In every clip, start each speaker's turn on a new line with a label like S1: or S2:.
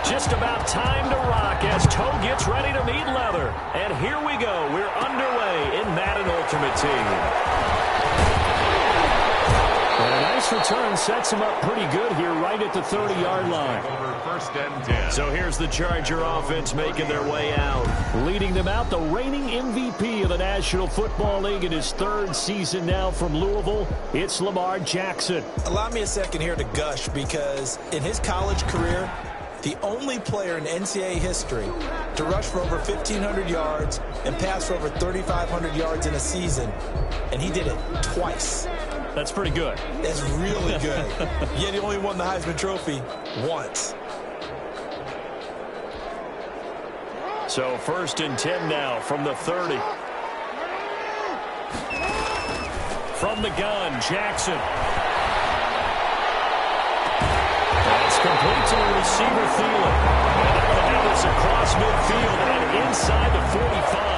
S1: Just about time to rock as toe gets ready to meet leather. And here we go. We're underway in Madden Ultimate Team. And a nice return sets him up pretty good here right at the 30-yard line.
S2: First and 10.
S1: So here's the Charger offense making their way out. Leading them out, the reigning MVP of the National Football League in his third season now from Louisville. It's Lamar Jackson.
S3: Allow me a second here to gush because in his college career, the only player in NCAA history to rush for over 1,500 yards and pass for over 3,500 yards in a season, and he did it twice.
S1: That's pretty good.
S3: That's really good. Yet he only won the Heisman Trophy once.
S1: So first and 10 now from the 30. From the gun, Jackson. That's complete to the receiver, Thielen. And they're going to have this across midfield and inside the 45.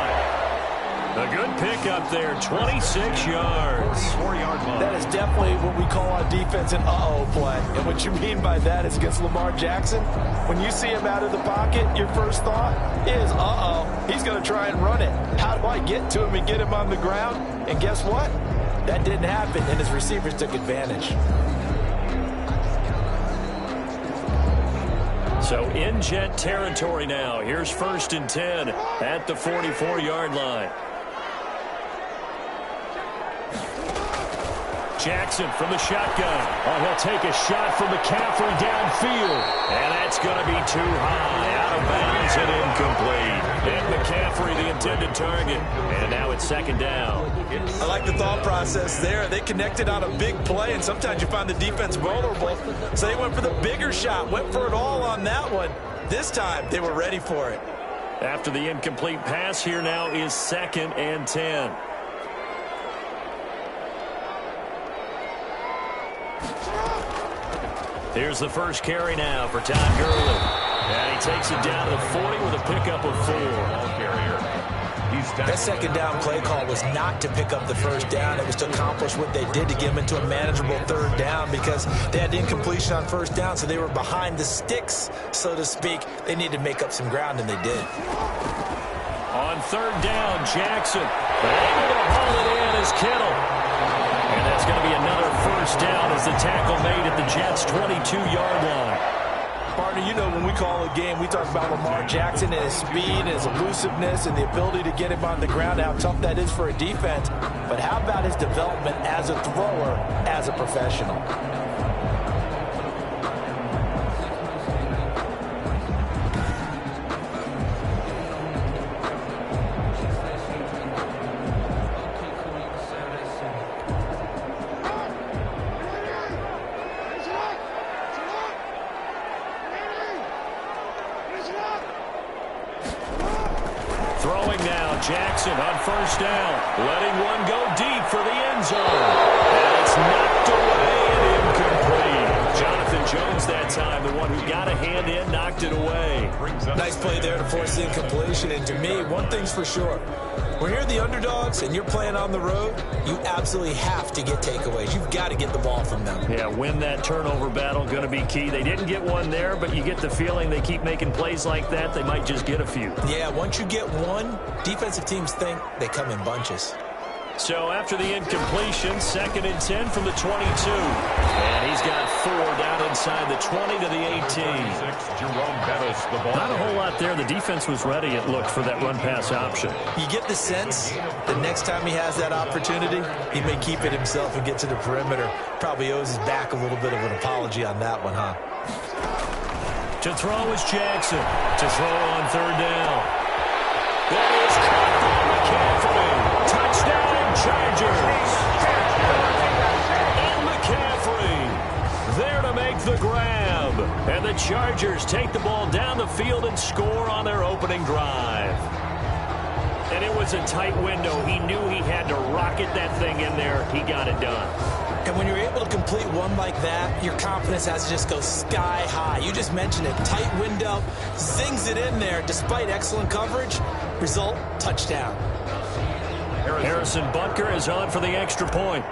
S1: A good pickup there, 26 yards.
S2: 4-yard line.
S3: That is definitely what we call on defense an uh-oh play. And what you mean by that is against Lamar Jackson, when you see him out of the pocket, your first thought is, uh-oh, he's going to try and run it. How do I get to him and get him on the ground? And guess what? That didn't happen, and his receivers took advantage.
S1: So in jet territory now. Here's first and 10 at the 44-yard line. Jackson from the shotgun. Oh, he'll take a shot from McCaffrey downfield. And that's going to be too high. Out of bounds and incomplete. And McCaffrey, the intended target. And now it's second down.
S3: I like the thought process there. They connected on a big play, and sometimes you find the defense vulnerable. So they went for the bigger shot, went for it all on that one. This time, they were ready for it.
S1: After the incomplete pass, here now is second and 10. Here's the first carry now for Todd Gurley. And he takes it down to the 40 with a pickup of 4.
S3: That second down play call was not to pick up the first down. It was to accomplish what they did to get them into a manageable third down because they had incompletion on first down, so they were behind the sticks, so to speak. They needed to make up some ground, and they did.
S1: On third down, Jackson able to haul it in as Kittle. And that's going to be another first down as the tackle made at the Jets' 22-yard line.
S3: Partner, you know when we call a game, we talk about Lamar Jackson and his speed and his elusiveness and the ability to get him on the ground, how tough that is for a defense. But how about his development as a thrower, as a professional?
S1: Jackson on first down, letting one go deep for the end zone. And it's knocked away and incomplete. Jonathan Jones that time, the one who got a hand in, knocked it away.
S3: Nice play there to force the incompletion. And to me, one thing's for sure. When you're the underdogs and you're playing on the road, you absolutely have to get takeaways. You've got to get the ball from them.
S1: Yeah, win that turnover battle, going to be key. They didn't get one there, but you get the feeling they keep making plays like that, they might just get a few.
S3: Yeah, once you get one, defensive teams think they come in bunches.
S1: So after the incompletion, second and 10 from the 22. And he's got 4 down inside the 20 to the 18. Not a whole lot there. The defense was ready, it looked, for that run-pass option.
S3: You get the sense that next time he has that opportunity, he may keep it himself and get to the perimeter. Probably owes his back a little bit of an apology on that one, huh?
S1: To throw is Jackson. To throw on third down. That is caught by McCaffrey. Touchdown, Chargers. And McCaffrey there to make the grab. And the Chargers take the ball down the field and score on their opening drive. And it was a tight window. He knew he had to rocket that thing in there. He got it done.
S3: And when you're able to complete one like that, your confidence has to just go sky high. You just mentioned it. Tight window, zings it in there despite excellent coverage. Result, touchdown.
S1: Harrison Butker is on for the extra point.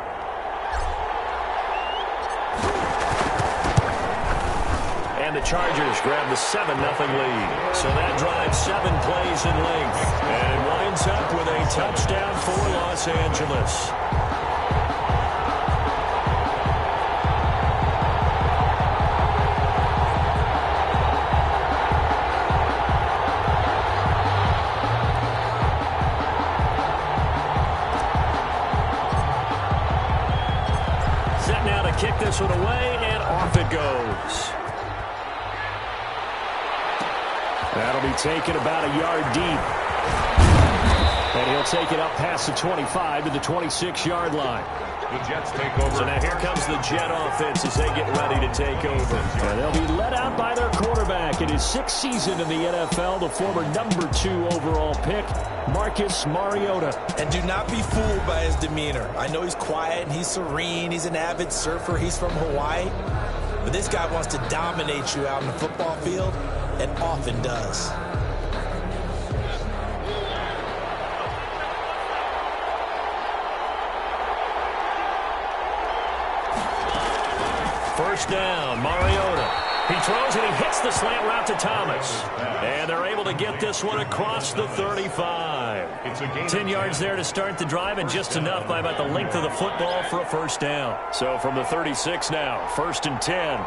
S1: And And the Chargers grab the 7-0 lead. So that drives 7 plays in length. And it winds up with a touchdown for Los Angeles. Set now to kick this one away, and off it goes. That'll be taken about a yard deep. And he'll take it up past the 25 to the 26-yard line.
S2: The Jets take over.
S1: So now here comes the Jet offense as they get ready to take over. And they'll be led out by their quarterback in his 6th season in the NFL, the former #2 overall pick, Marcus Mariota.
S3: And do not be fooled by his demeanor. I know he's quiet and he's serene. He's an avid surfer. He's from Hawaii. But this guy wants to dominate you out in the football field, and often does.
S1: First down, Mariota. He throws and he hits the slant route to Thomas. And they're able to get this one across the 35. 10 yards there to start the drive, and just enough by about the length of the football for a first down. So from the 36 now, 1st and 10.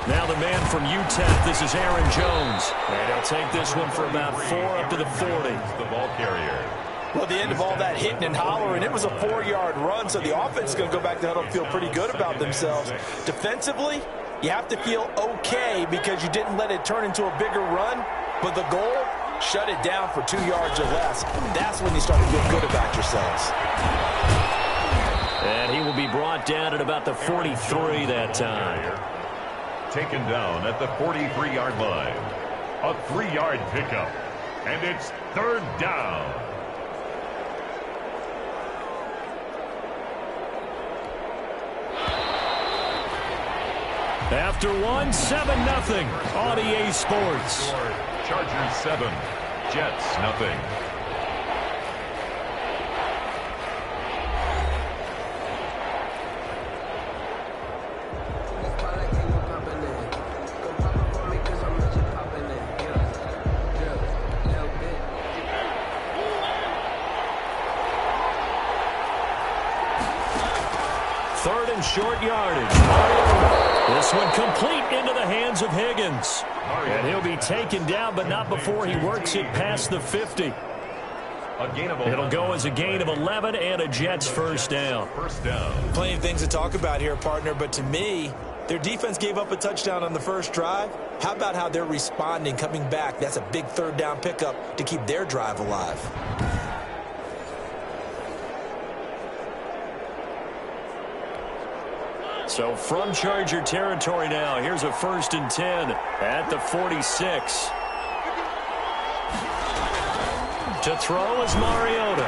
S1: Now the man from UTEP, this is Aaron Jones. And he'll take this one for about 4 up to the 40.
S2: The ball carrier.
S3: Well, at the end of all that hitting and hollering, it was a 4-yard run, so the offense is going to go back to the huddle and feel pretty good about themselves. Defensively, you have to feel okay because you didn't let it turn into a bigger run, but the goal, shut it down for 2 yards or less. That's when you start to feel good about yourselves.
S1: And he will be brought down at about the 43 that time.
S2: Taken down at the 43-yard line. A 3-yard pickup. And it's 3rd down.
S1: After one, 7-0 on EA Sports.
S2: Chargers 7, Jets nothing.
S1: Third and short yardage. This one complete into the hands of Higgins. And he'll be taken down, but not before he works it past the 50. It'll go as a gain of 11 and a Jets first down.
S3: Plenty of things to talk about here, partner, but to me, their defense gave up a touchdown on the first drive. How about how they're responding, coming back? That's a big 3rd down pickup to keep their drive alive.
S1: So from Charger territory now, here's a 1st and 10 at the 46. To throw is Mariota.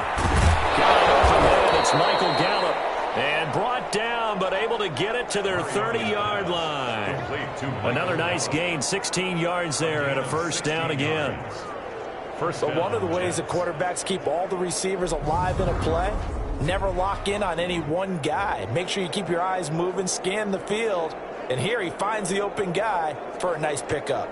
S1: Got it open there. It's Michael Gallup. And brought down, but able to get it to their 30-yard line. Another nice gain, 16 yards there, and a first down again.
S3: But one of the ways that quarterbacks keep all the receivers alive in a play, never lock in on any one guy. Make sure you keep your eyes moving, scan the field. And here he finds the open guy for a nice pickup.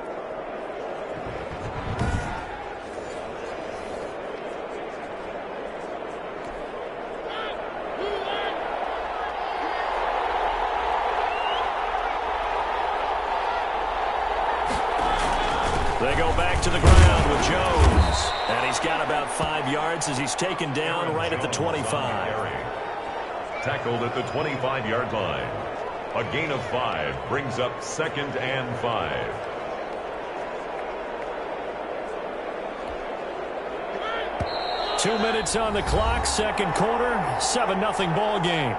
S1: They go back to the ground with Jones. And he's got about 5 yards as he's taken down right at the 25.
S2: Tackled at the 25-yard line. A gain of 5 brings up 2nd and 5.
S1: Two minutes on the clock, second quarter, 7-0 ball game.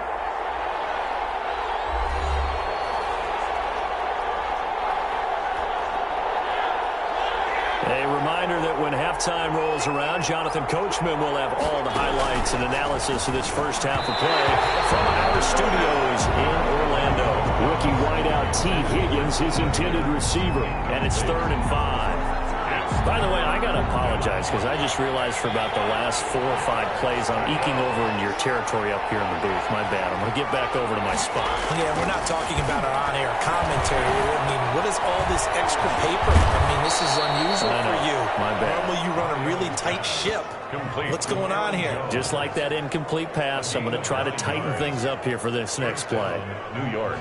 S1: A reminder that when halftime rolls around, Jonathan Coachman will have all the highlights and analysis of this first half of play from our studios in Orlando. Rookie wideout T. Higgins, his intended receiver, and it's 3rd and 5. By the way, I got to apologize because I just realized for about the last 4 or 5 plays I'm eking over into your territory up here in the booth. My bad. I'm going to get back over to my spot.
S3: Yeah, we're not talking about our on-air commentary. I mean, what is all this extra paper? I mean, this is unusual for you.
S1: My bad.
S3: Normally you run a really tight ship. What's going on here?
S1: Just like that incomplete pass, I'm going to try to tighten things up here for this next play.
S2: New York.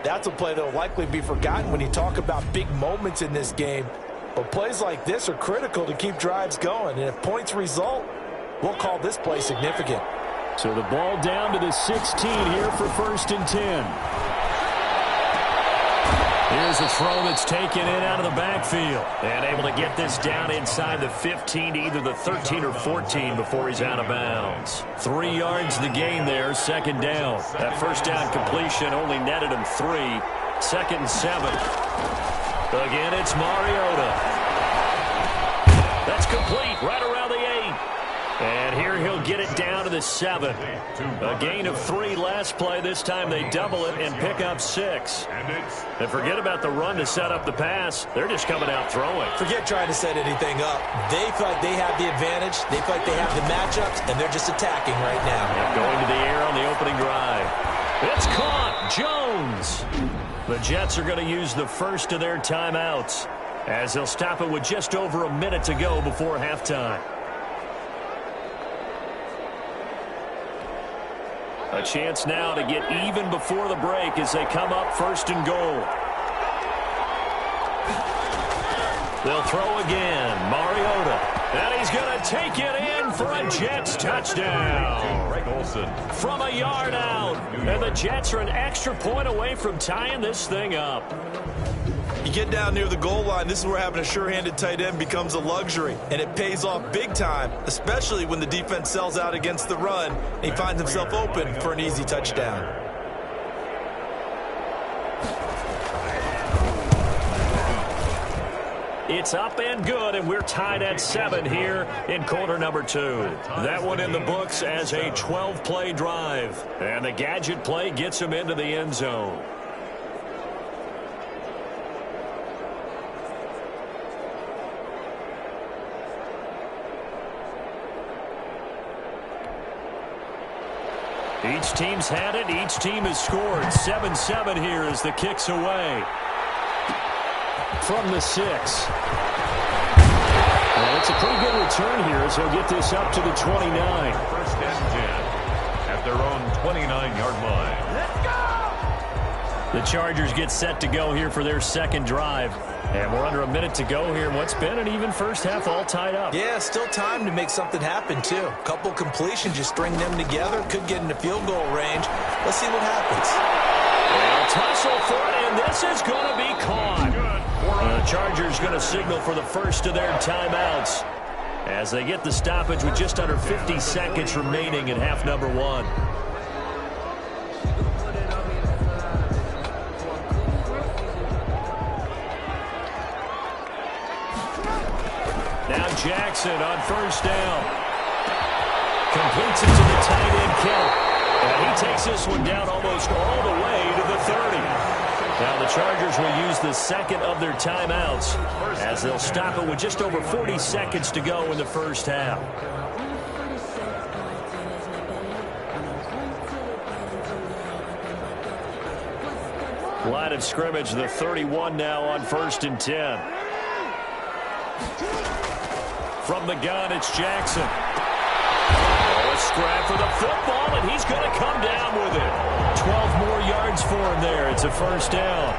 S3: That's a play that will likely be forgotten when you talk about big moments in this game. But plays like this are critical to keep drives going. And if points result, we'll call this play significant.
S1: So the ball down to the 16 here for 1st and 10. Here's a throw that's taken in out of the backfield. And able to get this down inside the 15 to either the 13 or 14 before he's out of bounds. 3 yards the gain there, 2nd down. That 1st down completion only netted him 3. 2nd and 7. Again, it's Mariota. That's complete right around the 8. And here he'll get it down to the 7. A gain of 3 last play. This time they double it and pick up 6. And forget about the run to set up the pass. They're just coming out throwing.
S3: Forget trying to set anything up. They feel like they have the advantage. They feel like they have the matchups, and they're just attacking right now.
S1: And going to the air on the opening drive. It's caught. Jones. The Jets are going to use the first of their timeouts as they'll stop it with just over a minute to go before halftime. A chance now to get even before the break as they come up 1st and goal. They'll throw again. Mariota. And he's going to take it in for a Jets touchdown. From a yard out. And the Jets are an extra point away from tying this thing up.
S3: You get down near the goal line, this is where having a sure-handed tight end becomes a luxury. And it pays off big time, especially when the defense sells out against the run and he finds himself open for an easy touchdown.
S1: It's up and good, and we're tied at 7 here in quarter number 2. That one in the books as a 12-play drive. And the gadget play gets him into the end zone. Each team's had it. Each team has scored. 7-7 here as the kick's away. From the 6. Well, it's a pretty good return here as he'll get this up to the 29.
S2: 1st and 10 at their own 29-yard line.
S1: Let's go! The Chargers get set to go here for their 2nd drive. And we're under a minute to go here. What's been an even first half all tied up.
S3: Yeah, still time to make something happen, too. A couple completions, just string them together. Could get into field goal range. Let's see what happens.
S1: They'll tussle for it, and this is going to be caught. The Chargers going to signal for the first of their timeouts as they get the stoppage with just under 50 seconds remaining in half number 1. Now Jackson on 1st down. Completes it to the tight end Kelly. And he takes this one down almost all the way to the 30. Now the Chargers will use the 2nd of their timeouts as they'll stop it with just over 40 seconds to go in the first half. Line of scrimmage, the 31 now on 1st and 10. From the gun, it's Jackson. Oh, a scrap for the football, and he's going to come down with it. 12 more yards for him there. It's a 1st down.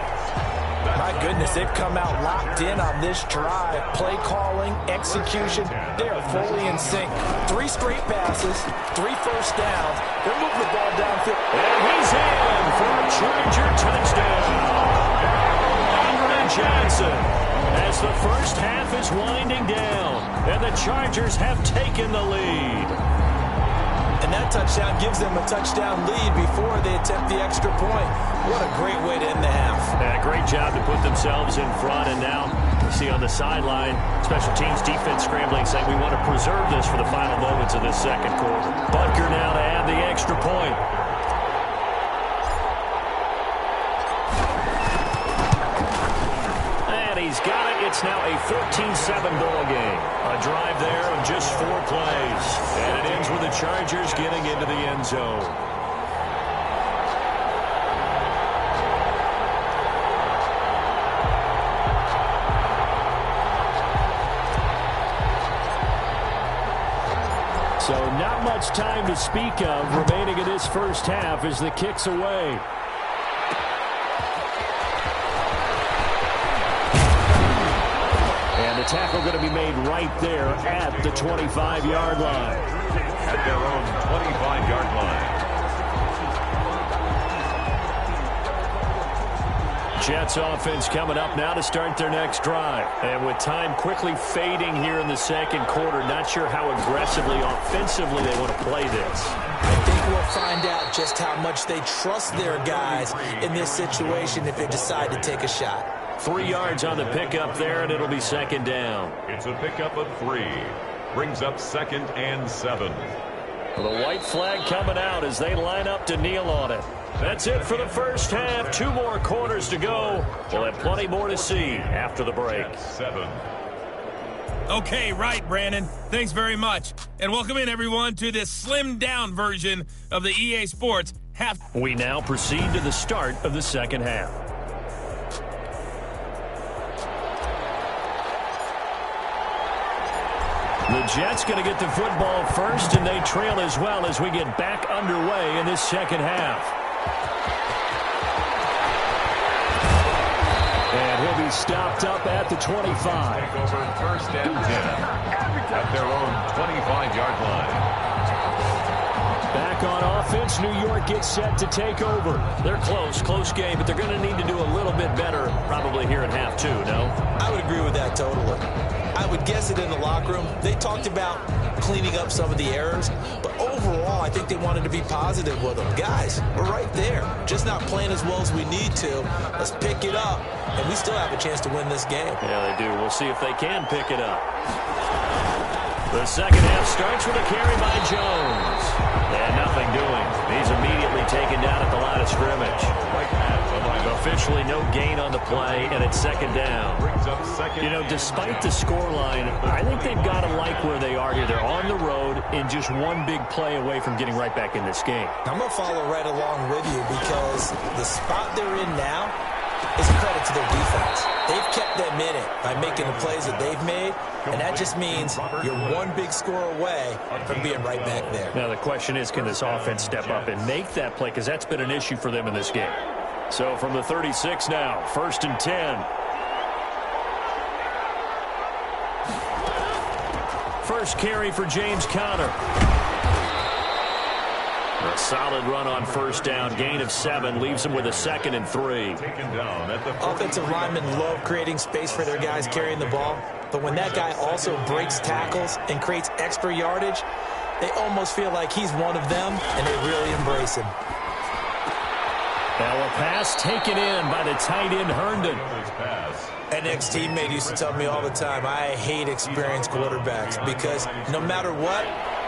S3: My goodness, they've come out locked in on this drive. Play calling, execution, they are fully in sync. 3 straight passes, 3 first downs. They're moving the ball downfield.
S1: And he's in for a Charger touchdown. Andrew Johnson. As the first half is winding down, and the Chargers have taken the lead.
S3: And that touchdown gives them a touchdown lead before they attempt the extra point. What a great way to end the half.
S1: Yeah, great job to put themselves in front, and now you see on the sideline, special teams defense scrambling, saying we want to preserve this for the final moments of this 2nd quarter. Butker now to add the extra point. He's got it It's now a 14-7 ball game. A drive there of just 4 plays. And it ends with the Chargers getting into the end zone. So not much time to speak of remaining in this first half as the kick's away. And the tackle going to be made right there at the 25-yard line.
S2: At their own 25-yard line.
S1: Jets offense coming up now to start their next drive. And with time quickly fading here in the second quarter, not sure how aggressively, offensively they want to play this.
S3: I think we'll find out just how much they trust their guys in this situation if they decide to take a shot.
S1: 3 yards on the pickup there, and it'll be second down.
S2: It's a pickup of 3. Brings up 2nd and 7.
S1: The white flag coming out as they line up to kneel on it. That's it for the first half. 2 more quarters to go. We'll have plenty more to see after the break.
S2: 7.
S4: Okay, right, Brandon. Thanks very much. And welcome in, everyone, to this slimmed-down version of the EA Sports half.
S1: We now proceed to the start of the second half. The Jets going to get the football first, and they trail as well as we get back underway in this second half. And he'll be stopped up at the 25.
S2: Take over 1st and 10 at their own 25-yard line.
S1: Back on offense, New York gets set to take over. They're close game, but they're going to need to do a little bit better probably here in half 2, no?
S3: I would agree with that totally. I would guess it in the locker room. They talked about cleaning up some of the errors, but overall, I think they wanted to be positive with them. Guys, we're right there. Just not playing as well as we need to. Let's pick it up, and we still have a chance to win this game.
S1: Yeah, they do. We'll see if they can pick it up. The second half starts with a carry by Jones. And nothing doing. He's immediately taken down at the line of scrimmage. Officially no gain on the play, and it's second down. You know, despite the scoreline, I think they've got to like where they are here. They're on the road and just one big play away from getting right back in this game.
S3: I'm going to follow right along with you because the spot they're in now is a credit to their defense. They've kept them in it by making the plays that they've made, and that just means you're one big score away from being right back there.
S1: Now the question is, can this offense step up and make that play? Because that's been an issue for them in this game. So from the 36 now, 1st and 10. First carry for James Conner. A solid run on first down. Gain of 7 leaves him with a 2nd and 3.
S3: Offensive linemen love creating space for their guys carrying the ball. But when that guy also breaks tackles and creates extra yardage, they almost feel like he's one of them, and they really embrace him.
S1: Now a pass taken in by the tight end Herndon.
S3: An ex-teammate used to tell me all the time, I hate experienced quarterbacks because no matter what,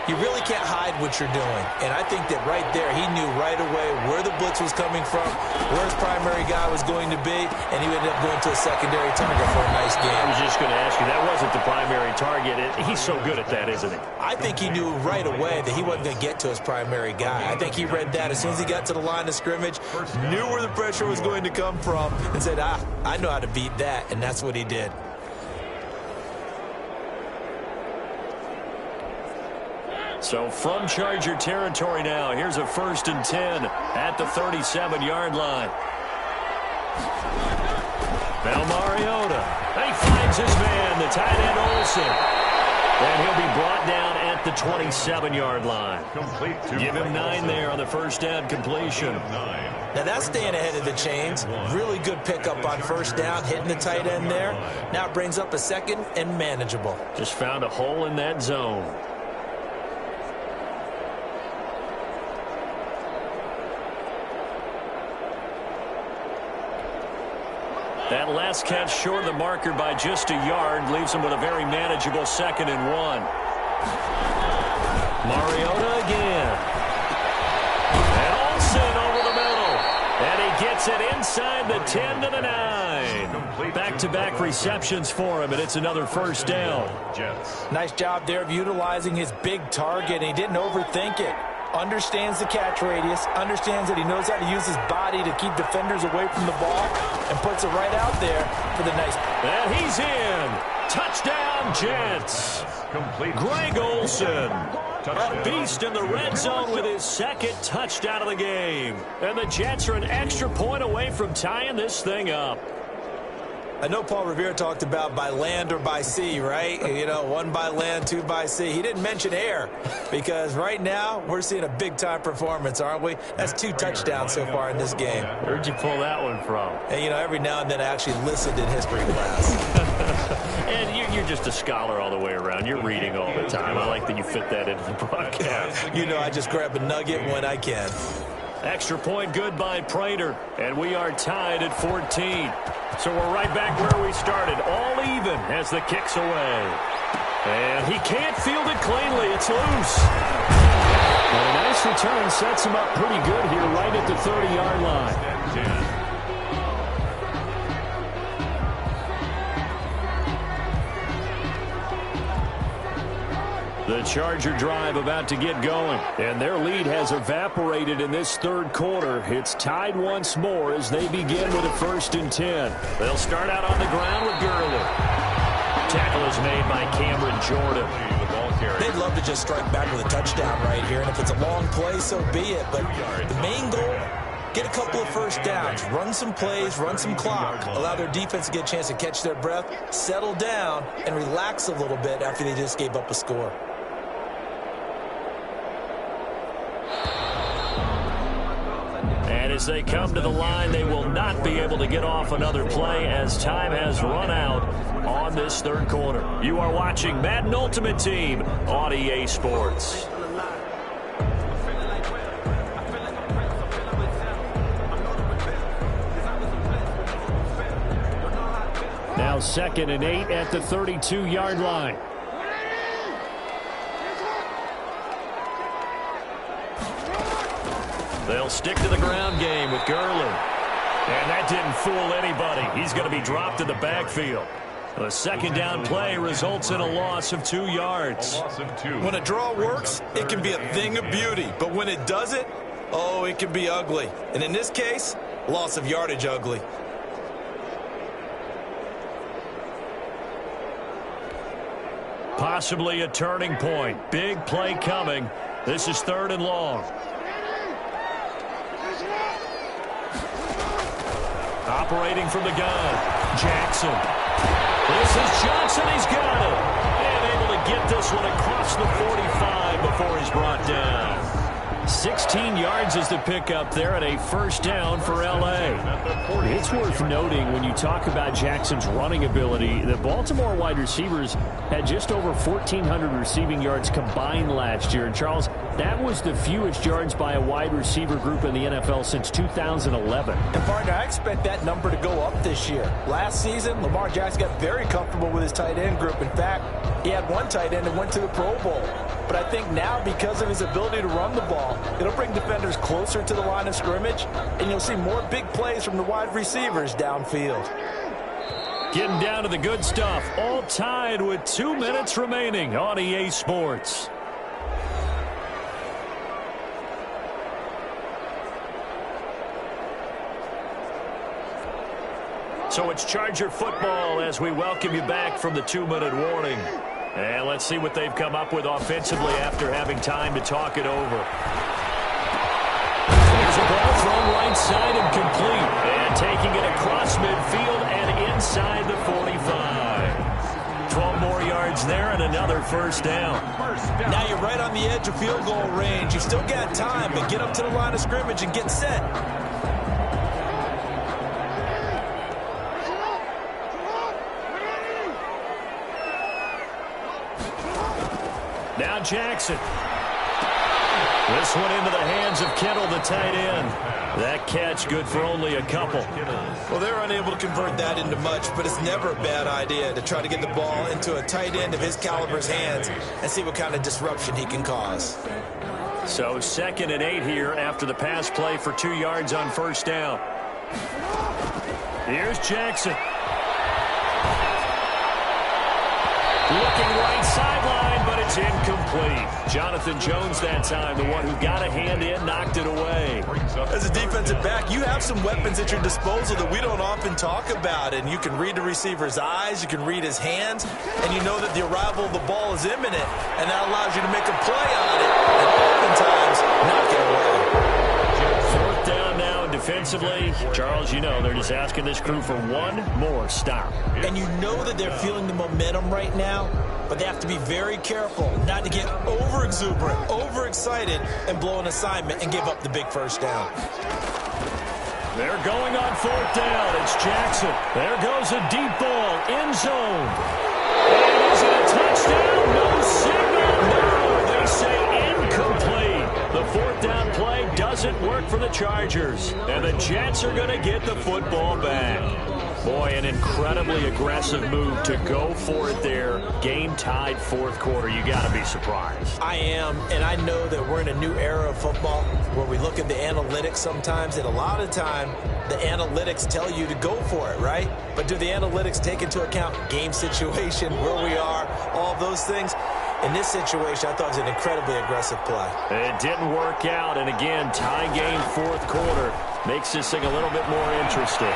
S3: you really can't hide what you're doing. And I think that right there, he knew right away where the blitz was coming from, where his primary guy was going to be, and he ended up going to a secondary target for a nice game.
S1: I was just going to ask you, that wasn't the primary target. He's so good at that, isn't he?
S3: I think he knew right away that he wasn't going to get to his primary guy. I think he read that as soon as he got to the line of scrimmage, knew where the pressure was going to come from, and said, I know how to beat that, and that's what he did.
S1: So from Charger territory now, here's a 1st and 10 at the 37-yard line. Now Mariota. He finds his man, the tight end Olsen. And he'll be brought down at the 27-yard line. Give him 9 there on the first down completion.
S3: Now that's staying ahead of the chains. Really good pickup on first down, hitting the tight end there. Now it brings up a 2nd and manageable.
S1: Just found a hole in that zone. That last catch short of the marker by just a yard leaves him with a very manageable 2nd and 1. Mariota again. And Olsen over the middle. And he gets it inside the 10 to the 9. Back-to-back receptions for him, and it's another first down.
S3: Nice job there of utilizing his big target, and he didn't overthink it. Understands the catch radius, understands that he knows how to use his body to keep defenders away from the ball, and puts it right out there for the nice.
S1: And he's in. Touchdown, Jets. Greg Olsen, a beast in the red zone with his second touchdown of the game. And the Jets are an extra point away from tying this thing up.
S3: I know Paul Revere talked about by land or by sea, right? You know, 1 by land, 2 by sea. He didn't mention air because right now we're seeing a big-time performance, aren't we? That's 2 touchdowns so far in this game.
S1: Where'd you pull that one from?
S3: And, you know, every now and then I actually listened in history class.
S1: And you're just a scholar all the way around. You're reading all the time. I like that you fit that into the broadcast.
S3: You know, I just grab a nugget when I can.
S1: Extra point good by Prater, and we are tied at 14. So we're right back where we started, all even as the kick's away. And he can't field it cleanly. It's loose. And a nice return sets him up pretty good here right at the 30-yard line. The Charger drive about to get going, and their lead has evaporated in this third quarter. It's tied once more as they begin with a 1st and 10. They'll start out on the ground with Gurley. Tackle is made by Cameron Jordan.
S3: They'd love to just strike back with a touchdown right here, and if it's a long play, so be it. But the main goal, get a couple of first downs, run some plays, run some clock, allow their defense to get a chance to catch their breath, settle down, and relax a little bit after they just gave up a score.
S1: And as they come to the line, they will not be able to get off another play as time has run out on this third quarter. You are watching Madden Ultimate Team on EA Sports. Now 2nd and 8 at the 32-yard line. They'll stick to the ground game with Gurley. And that didn't fool anybody. He's going to be dropped in the backfield. The second down play results in a loss of 2 yards.
S3: When a draw works, it can be a thing of beauty. But when it doesn't, oh, it can be ugly. And in this case, loss of yardage ugly.
S1: Possibly a turning point. Big play coming. This is 3rd and long. Operating from the gun, Jackson. This is Johnson. He's got it. And able to get this one across the 45 before he's brought down. 16 yards is the pickup there and a first down for L.A. It's worth noting when you talk about Jackson's running ability, the Baltimore wide receivers had just over 1,400 receiving yards combined last year. And, Charles, that was the fewest yards by a wide receiver group in the NFL since 2011.
S3: And, partner, I expect that number to go up this year. Last season, Lamar Jackson got very comfortable with his tight end group. In fact, he had one tight end that went to the Pro Bowl. But I think now, because of his ability to run the ball, it'll bring defenders closer to the line of scrimmage, and you'll see more big plays from the wide receivers downfield.
S1: Getting down to the good stuff, all tied with 2 minutes remaining on EA Sports. So it's Charger football as we welcome you back from the 2-minute warning. And let's see what they've come up with offensively after having time to talk it over. There's a ball thrown right side and complete. And taking it across midfield and inside the 45. 12 more yards there and another first down.
S3: Now you're right on the edge of field goal range. You've still got time, but get up to the line of scrimmage and get set.
S1: Now Jackson. This one into the hands of Kittle, the tight end. That catch good for only a couple.
S3: Well, they're unable to convert that into much, but it's never a bad idea to try to get the ball into a tight end of his caliber's hands and see what kind of disruption he can cause.
S1: So 2nd and 8 here after the pass play for 2 yards on first down. Here's Jackson. Looking right sideline, but it's incomplete. Jonathan Jones that time, the one who got a hand in, knocked it away.
S3: As a defensive back, you have some weapons at your disposal that we don't often talk about, and you can read the receiver's eyes, you can read his hands, and you know that the arrival of the ball is imminent, and that allows you to make a play on it, and oftentimes knock it away.
S1: Fourth down now, and defensively, Charles, you know, they're just asking this crew for one more stop.
S3: And you know that they're feeling the momentum right now, but they have to be very careful not to get over-exuberant, over-excited, and blow an assignment and give up the big first down.
S1: They're going on fourth down. It's Jackson. There goes a deep ball, end zone. And is it a touchdown? No signal. No, they say incomplete. The fourth down play doesn't work for the Chargers, and the Jets are going to get the football back. Boy, an incredibly aggressive move to go for it there. Game tied fourth quarter. You got to be surprised.
S3: I am, and I know that we're in a new era of football where we look at the analytics sometimes, and a lot of time the analytics tell you to go for it, right? But do the analytics take into account game situation, where we are, all those things? In this situation, I thought it was an incredibly aggressive play.
S1: It didn't work out, and again, tie game fourth quarter makes this thing a little bit more interesting.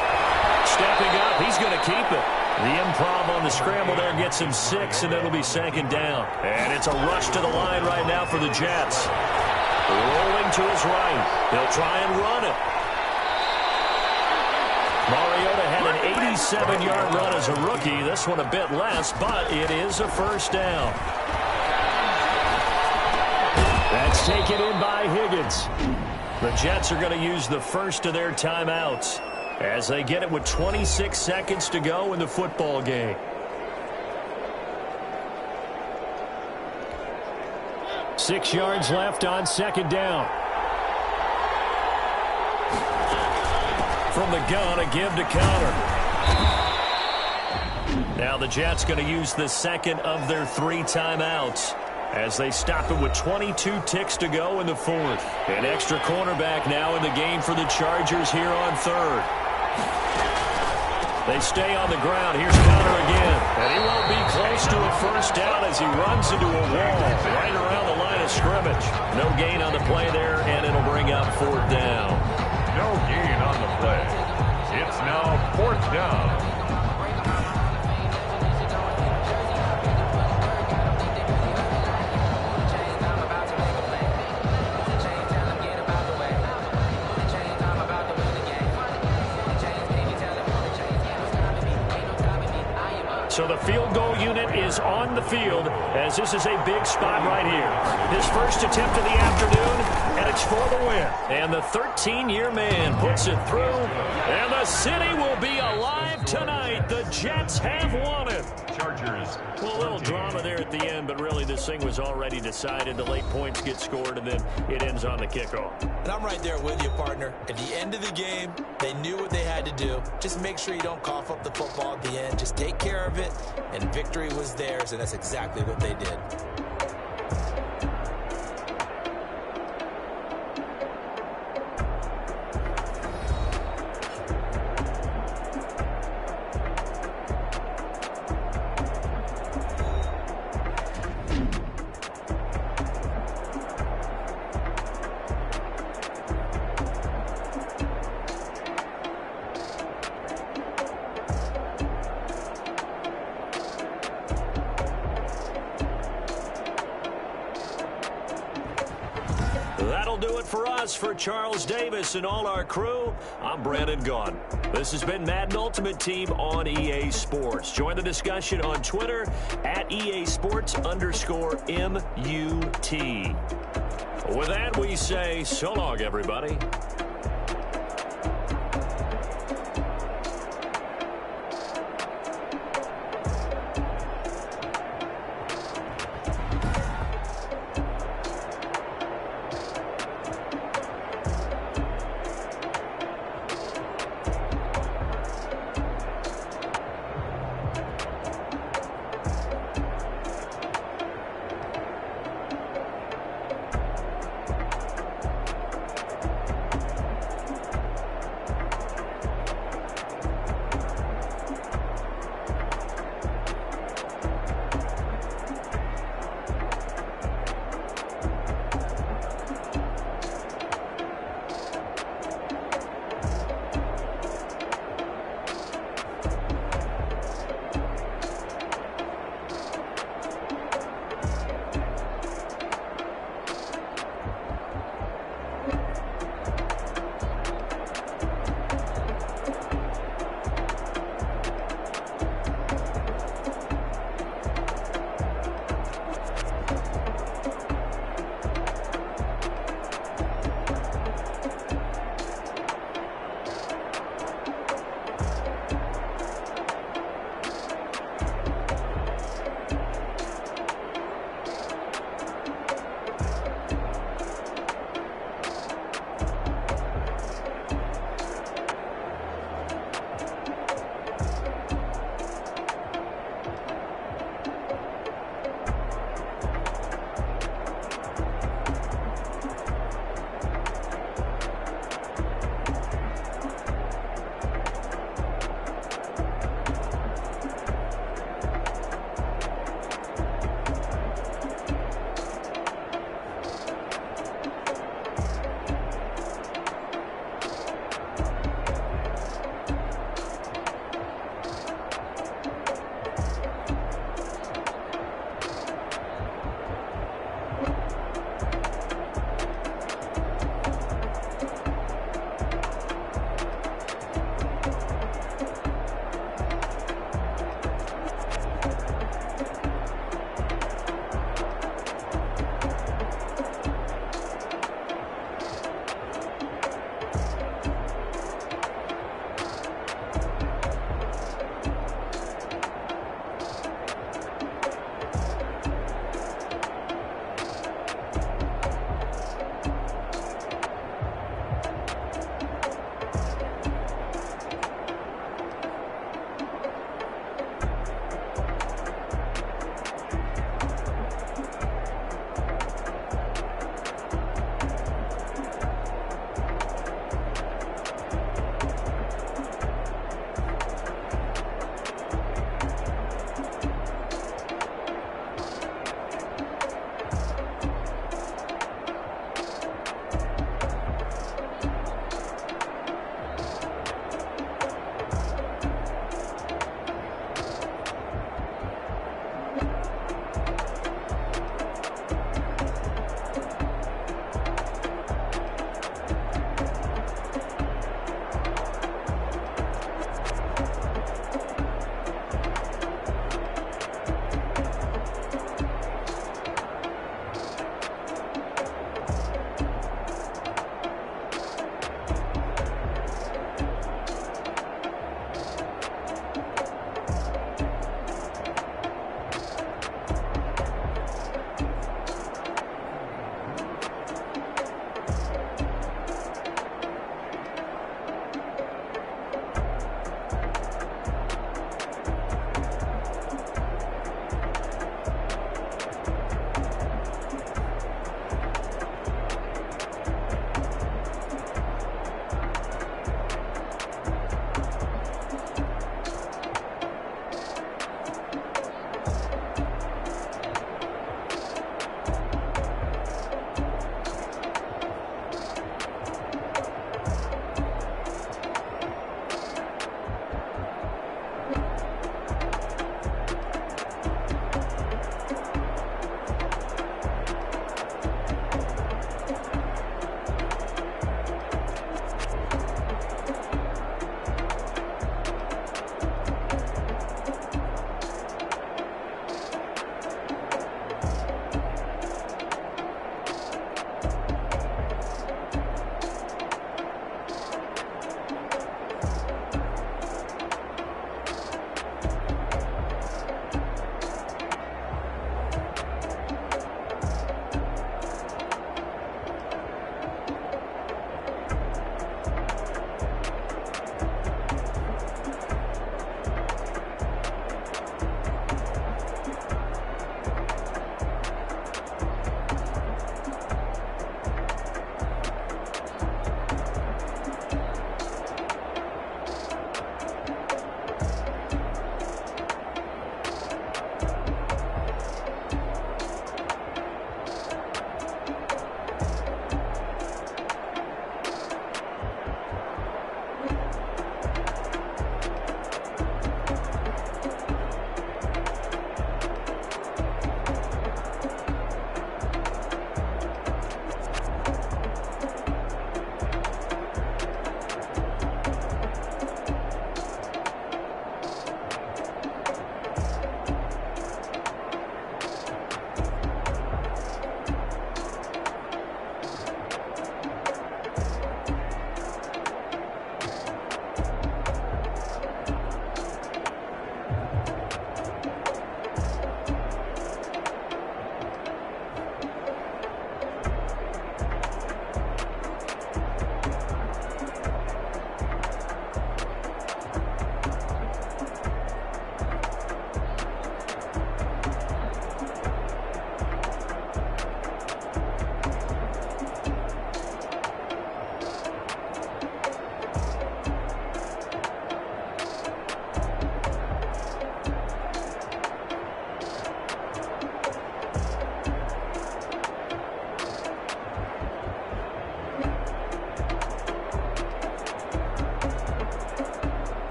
S1: Stepping up, he's going to keep it. The improv on the scramble there gets him 6, and it'll be second down. And it's a rush to the line right now for the Jets. Rolling to his right. He'll try and run it. Mariota had an 87-yard run as a rookie. This one a bit less, but it is a first down. That's taken in by Higgins. The Jets are going to use the first of their timeouts as they get it with 26 seconds to go in the football game. Six yards left on second down. From the gun, a give to counter. Now the Jets going to use the second of their 3 timeouts as they stop it with 22 ticks to go in the fourth. An extra cornerback now in the game for the Chargers here on third. They stay on the ground. Here's Conner again. And he won't be close to a first down as he runs into a wall right around the line of scrimmage. No gain on the play there, and it'll bring up fourth down.
S2: No gain on the play. It's now fourth down.
S1: So the field goal unit is on the field as this is a big spot right here. His first attempt of the afternoon, and it's for the win. And the 13-year man puts it through, and the city will be alive tonight. The Jets have won it.
S2: Chargers.
S1: Well, a little drama there at the end, but really this thing was already decided. The late points get scored, and then it ends on the kickoff.
S3: And I'm right there with you, partner. At the end of the game, they knew what they had to do. Just make sure you don't cough up the football at the end. Just take care of it, and victory was theirs, and that's exactly what they did.
S1: That'll do it for us. For Charles Davis and all our crew, I'm Brandon Gaughan. This has been Madden Ultimate Team on EA Sports. Join the discussion on Twitter at EA Sports_MUT. With that, we say so long, everybody.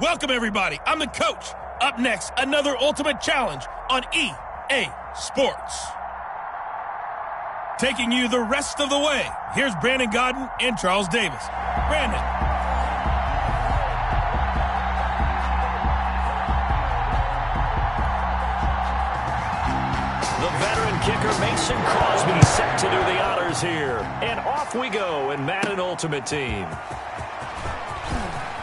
S4: Welcome, everybody. I'm the coach. Up next, another ultimate challenge on EA Sports. Taking you the rest of the way, here's Brandon Godden and Charles Davis. Brandon.
S1: The veteran kicker Mason Crosby set to do the honors here. And off we go in Madden Ultimate Team.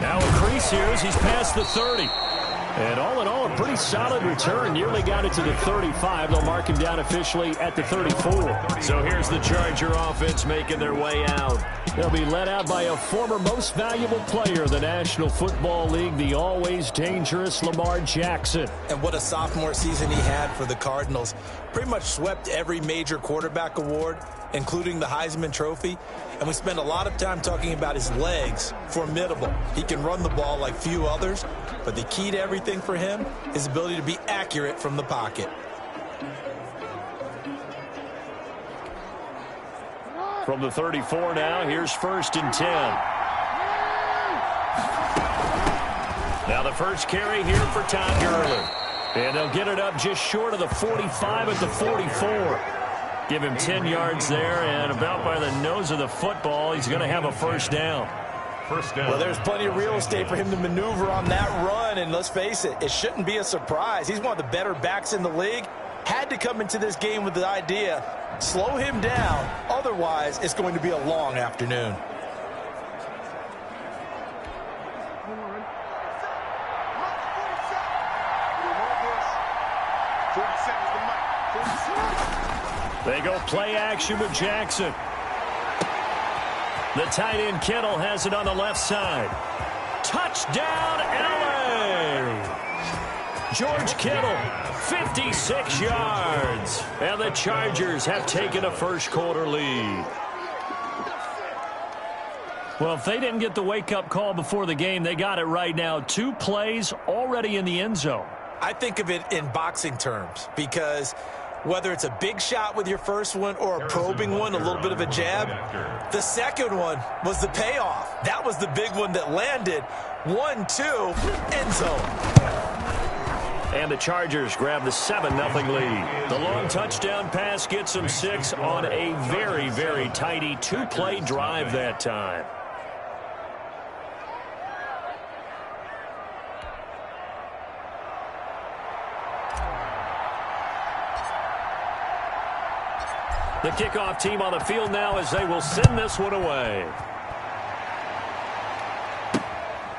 S1: Now a crease here as he's past the 30. And all in all, a pretty solid return. Nearly got it to the 35. They'll mark him down officially at the 34. So here's the Charger offense making their way out. They'll be led out by a former most valuable player in the National Football League, the always dangerous Lamar Jackson.
S3: And what a sophomore season he had for the Cardinals. Pretty much swept every major quarterback award, including the Heisman Trophy. And we spend a lot of time talking about his legs. Formidable. He can run the ball like few others, but the key to everything for him is his ability to be accurate from the pocket.
S1: From the 34 now, here's 1st and 10. Now the first carry here for Todd Gurley. And they'll get it up just short of the 45 at the 44. Give him 10 yards there, and about by the nose of the football, he's going to have a first down.
S2: First down.
S3: Well, there's plenty of real estate for him to maneuver on that run, and let's face it, it shouldn't be a surprise. He's one of the better backs in the league. Had to come into this game with the idea, slow him down, otherwise it's going to be a long afternoon.
S1: They go play action with Jackson. The tight end Kittle has it on the left side. Touchdown, LA! George Kittle, 56 yards. And the Chargers have taken a first quarter lead. Well, if they didn't get the wake-up call before the game, they got it right now. 2 plays already in the end zone.
S3: I think of it in boxing terms because whether it's a big shot with your first one or a probing one, a little bit of a jab, the second one was the payoff. That was the big one that landed. 1-2, end zone.
S1: And the Chargers grab the 7-0 lead. The long touchdown pass gets them 6 on a very, very tidy 2-play drive that time. The kickoff team on the field now as they will send this one away.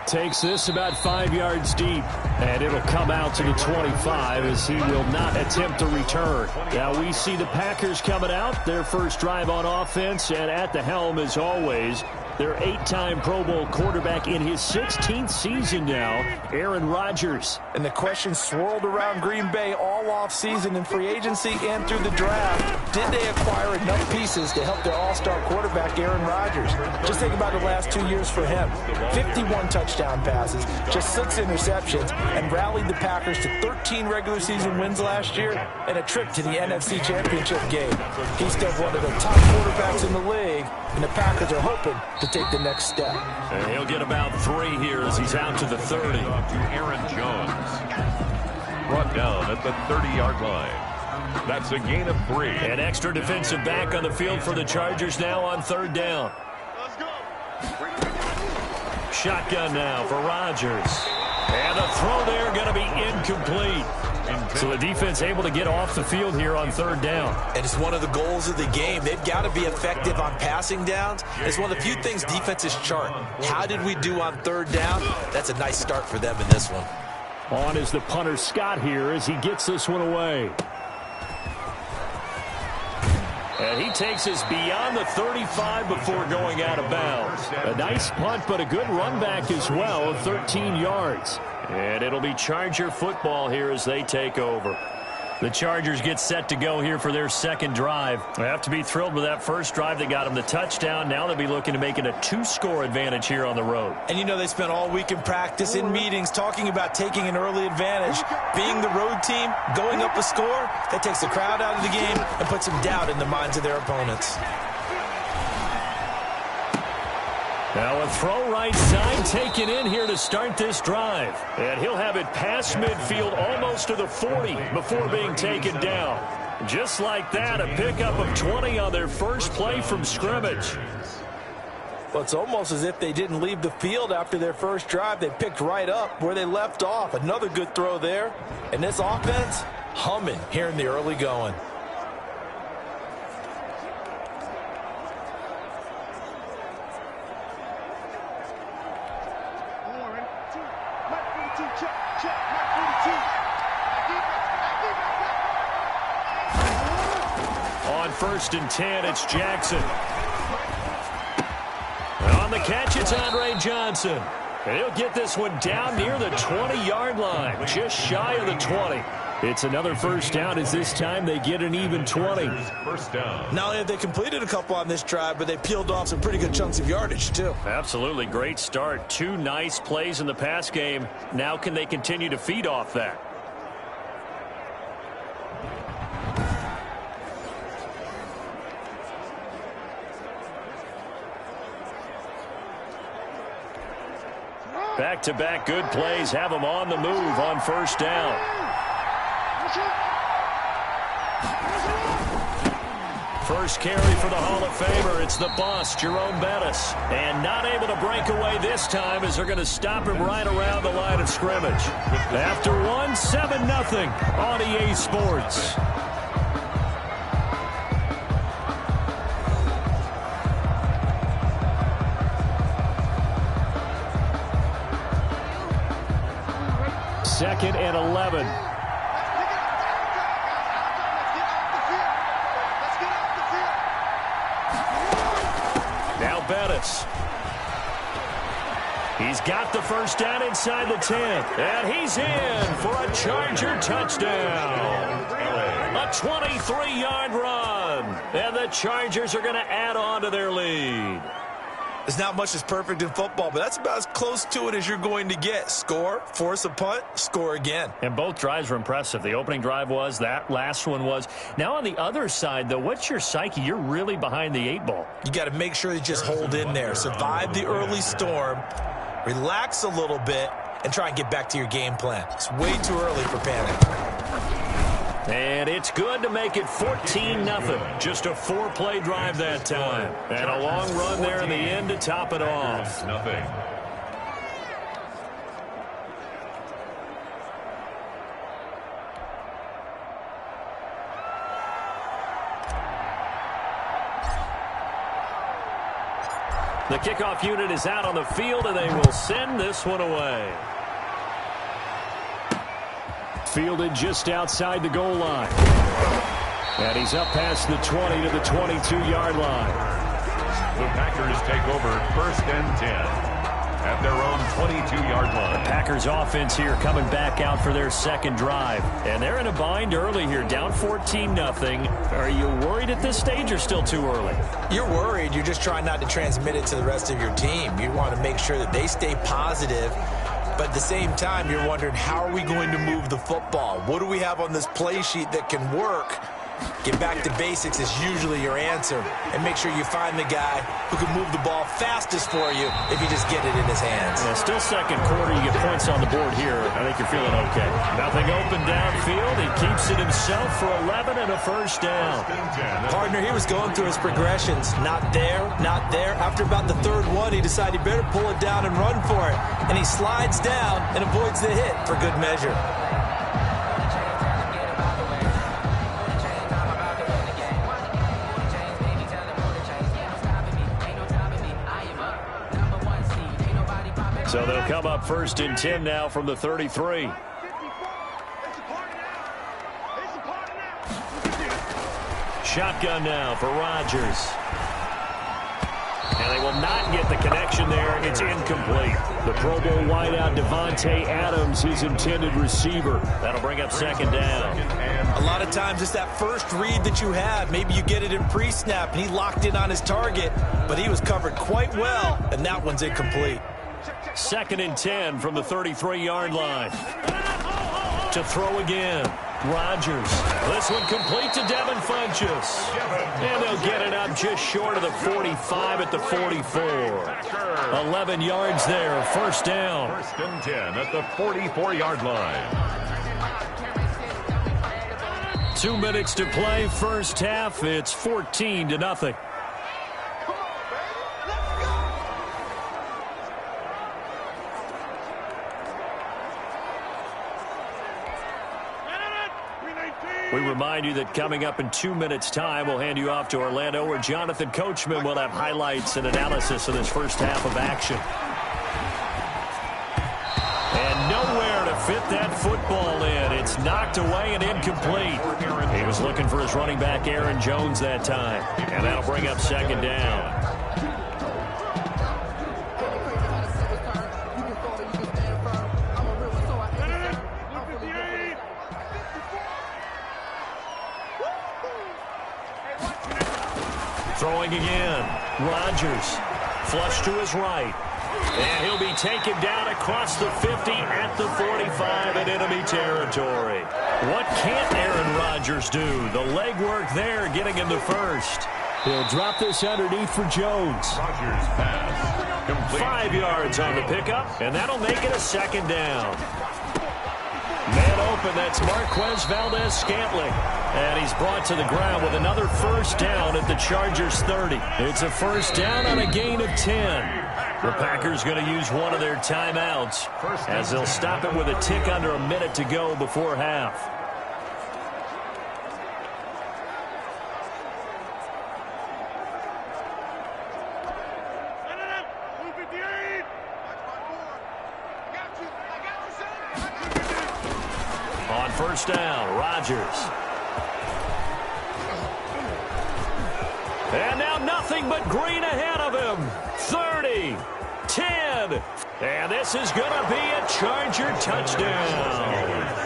S1: Takes this about 5 yards deep, and it'll come out to the 25 as he will not attempt to return. Now we see the Packers coming out, their first drive on offense, and at the helm as always, their 8-time Pro Bowl quarterback in his 16th season now, Aaron Rodgers.
S3: And the question swirled around Green Bay all offseason in free agency and through the draft. Did they acquire enough pieces to help their all-star quarterback, Aaron Rodgers? Just think about the last 2 years for him. 51 touchdown passes, just 6 interceptions, and rallied the Packers to 13 regular season wins last year and a trip to the NFC Championship game. He's still one of the top quarterbacks in the league, and the Packers are hoping to take the next step.
S1: And he'll get about 3 here as he's out to the 30.
S2: To Aaron Jones. Brought down at the 30-yard line. That's a gain of 3.
S1: An extra defensive back on the field for the Chargers now on 3rd down.
S2: Let's go.
S1: Shotgun now for Rodgers. And the throw there going to be incomplete. So the defense able to get off the field here on 3rd down.
S3: And it's one of the goals of the game. They've got to be effective on passing downs. It's one of the few things defenses chart. How did we do on 3rd down? That's a nice start for them in this one.
S1: On is the punter Scott here as he gets this one away. And he takes us beyond the 35 before going out of bounds. A nice punt, but a good run back as well, 13 yards. And it'll be Charger football here as they take over. The Chargers get set to go here for their 2nd drive. They have to be thrilled with that first drive that got them the touchdown. Now they'll be looking to make it a 2-score advantage here on the road.
S3: And you know they spent all week in practice, in meetings, talking about taking an early advantage. Being the road team, going up a score, that takes the crowd out of the game and puts some doubt in the minds of their opponents.
S1: Now a throw right side taken in here to start this drive. And he'll have it past midfield almost to the 40 before being taken down. Just like that, a pickup of 20 on their first play from scrimmage.
S3: Well, it's almost as if they didn't leave the field after their first drive. They picked right up where they left off. Another good throw there. And this offense, humming here in the early going.
S1: On 1st and 10, it's Jackson. On the catch, it's Andre Johnson. And he'll get this one down near the 20-yard line, just shy of the 20. It's another first down as this time they get an even 20.
S2: First down.
S3: Not only have they completed a couple on this drive, but they peeled off some pretty good chunks of yardage, too.
S1: Absolutely great start. 2 nice plays in the pass game. Now can they continue to feed off that? Back-to-back good plays have them on the move on first down. First carry for the Hall of Famer. It's the boss, Jerome Bettis. And not able to break away this time as they're going to stop him right around the line of scrimmage. After one, 7-0 on EA Sports. Second and 11. Now Bettis. He's got the first down inside the 10. And he's in for a Charger touchdown. A 23-yard run. And the Chargers are going to add on to their lead.
S3: There's not much that's perfect in football, but that's about as close to it as you're going to get. Score, force a punt, score again.
S1: And both drives were impressive. The opening drive was, that last one was. Now on the other side, though, what's your psyche? You're really behind the 8 ball.
S3: You got to make sure you just hold in there. Survive the early storm, relax a little bit, and try and get back to your game plan. It's way too early for panic.
S1: And it's good to make it 14-0. Just a 4-play drive that time. And a long run there in the end to top it off.
S2: Nothing.
S1: The kickoff unit is out on the field, and they will send this one away. Fielded just outside the goal line. And he's up past the 20 to the 22-yard line.
S2: The Packers take over 1st and 10 at their own 22-yard line.
S1: The Packers offense here coming back out for their second drive. And they're in a bind early here, down 14-0. Are you worried at this stage or still too early?
S3: You're worried. You're just trying not to transmit it to the rest of your team. You want to make sure that they stay positive. But at the same time, you're wondering, how are we going to move the football? What do we have on this play sheet that can work? Get back to basics is usually your answer. And make sure you find the guy who can move the ball fastest for you if you just get it in his hands.
S1: Yeah, still second quarter. You get points on the board here. I think you're feeling okay. Nothing open downfield. He keeps it himself for 11 and a first down.
S3: Partner, he was going through his progressions. Not there, not there. After about the third one, he decided he better pull it down and run for it. And he slides down and avoids the hit for good measure.
S1: So they'll come up 1st and 10 now from the 33. Shotgun now for Rodgers. And they will not get the connection there. It's incomplete. The Pro Bowl wideout Devontae Adams, his intended receiver. That'll bring up 2nd down.
S3: A lot of times it's that first read that you have. Maybe you get it in pre-snap and he locked in on his target, but he was covered quite well, and that one's incomplete.
S1: 2nd and 10 from the 33-yard line. To throw again. Rodgers. This one complete to Devin Funchess. And they'll get it up just short of the 45 at the 44. 11 yards there, first down.
S2: First and 10 at the 44-yard line.
S1: 2 minutes to play, first half. It's 14-0. We remind you that coming up in 2 minutes' time, we'll hand you off to Orlando, where Jonathan Coachman will have highlights and analysis of this first half of action. And nowhere to fit that football in. It's knocked away and incomplete. He was looking for his running back, Aaron Jones, that time. And that'll bring up second down. Throwing again. Rodgers. Flush to his right. And he'll be taken down across the 50 at the 45 in enemy territory. What can't Aaron Rodgers do? The legwork there getting him the first. He'll drop this underneath for Jones.
S2: Rodgers pass. Complete.
S1: 5 yards on the pickup, and that'll make it a second down. Man open, that's Marquez Valdez-Scantling. And he's brought to the ground with another first down at the Chargers' 30. It's a first down on a gain of 10. The Packers going to use one of their timeouts as they'll stop it with a tick under a minute to go before half. On first down, Rodgers. And now nothing but green ahead of him. 30, 10, and this is going to be a Charger touchdown.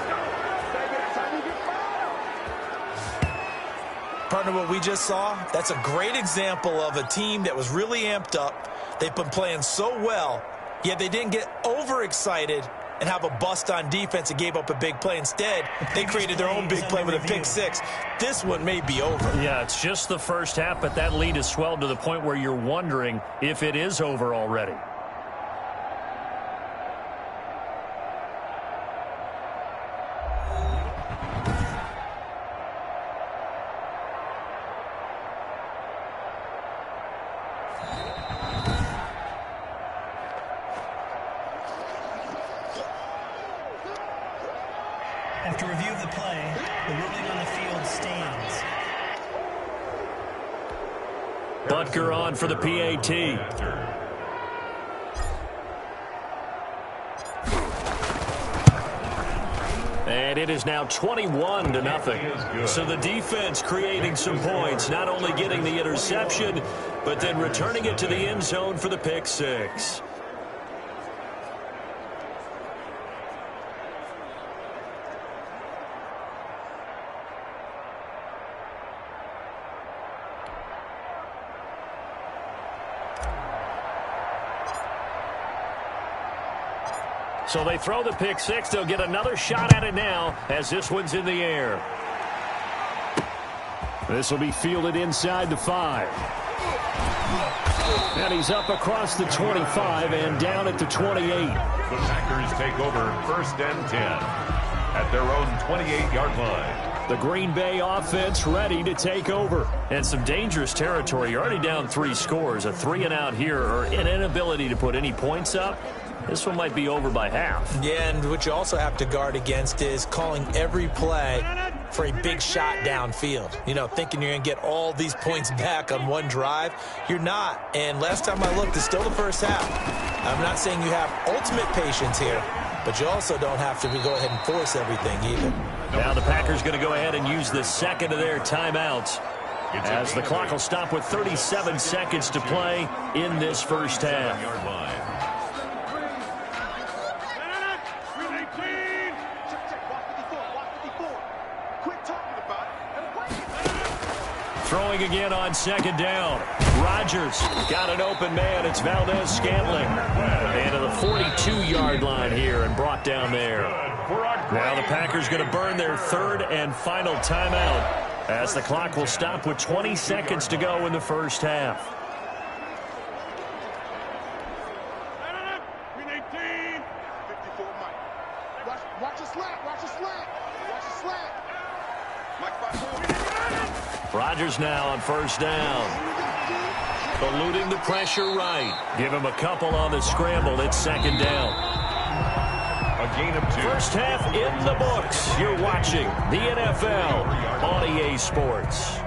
S3: Partner, what we just saw, that's a great example of a team that was really amped up. They've been playing so well, yet they didn't get overexcited and have a bust on defense and gave up a big play. Instead, they created their own big play with a pick six. This one may be over.
S1: Yeah, it's just the first half, but that lead has swelled to the point where you're wondering if it is over already.
S5: After review of the play, the ruling on the field stands.
S1: Butker on for the PAT. And it is now 21-0. So the defense creating some points, not only getting the interception, but then returning it to the end zone for the pick six. So they throw the pick six. They'll get another shot at it now as this one's in the air. This will be fielded inside the 5. And he's up across the 25 and down at the 28.
S2: The Packers take over first and 10 at their own 28-yard line.
S1: The Green Bay offense ready to take over. And some dangerous territory. You're already down 3 scores. A 3-and-out here, or an inability to put any points up. This one might be over by half.
S3: Yeah, and what you also have to guard against is calling every play for a big shot downfield. You know, thinking you're going to get all these points back on one drive. You're not. And last time I looked, it's still the first half. I'm not saying you have ultimate patience here, but you also don't have to go ahead and force everything either.
S1: Now the Packers going to go ahead and use the second of their timeouts as the clock will stop with 37 seconds to play in this first half. Throwing again on second down. Rodgers got an open man. It's Valdez-Scantling. And to the 42-yard line here and brought down there. Now the Packers going to burn their third and final timeout as the clock will stop with 20 seconds to go in the first half. Rodgers now on first down. Eluding the pressure right. Give him a couple on the scramble. It's second down.
S2: A gain of 2.
S1: First half in the books. You're watching the NFL on EA Sports.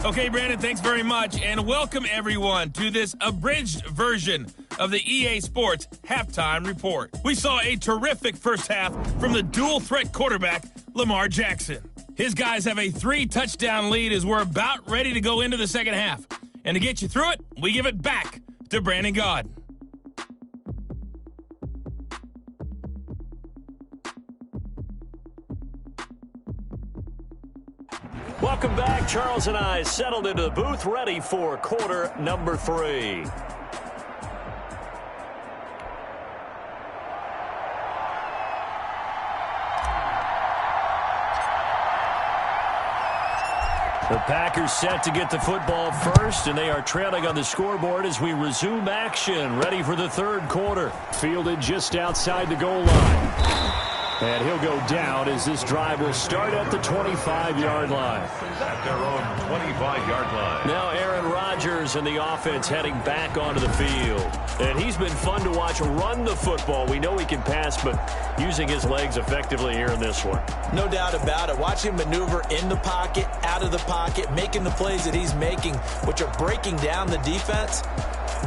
S4: Okay, Brandon, thanks very much. And welcome, everyone, to this abridged version of the EA Sports Halftime Report. We saw a terrific first half from the dual-threat quarterback, Lamar Jackson. His guys have a 3-touchdown lead as we're about ready to go into the second half. And to get you through it, we give it back to Brandon Gaudin.
S1: Welcome back. Charles and I settled into the booth, ready for quarter number 3. The Packers set to get the football first, and they are trailing on the scoreboard as we resume action, ready for the third quarter. Fielded just outside the goal line. And he'll go down as this drive will start at the 25-yard line.
S2: At their own 25-yard line.
S1: Now Aaron Rodgers and the offense heading back onto the field. And he's been fun to watch run the football. We know he can pass, but using his legs effectively here in this one.
S3: No doubt about it. Watch him maneuver in the pocket, out of the pocket, making the plays that he's making, which are breaking down the defense.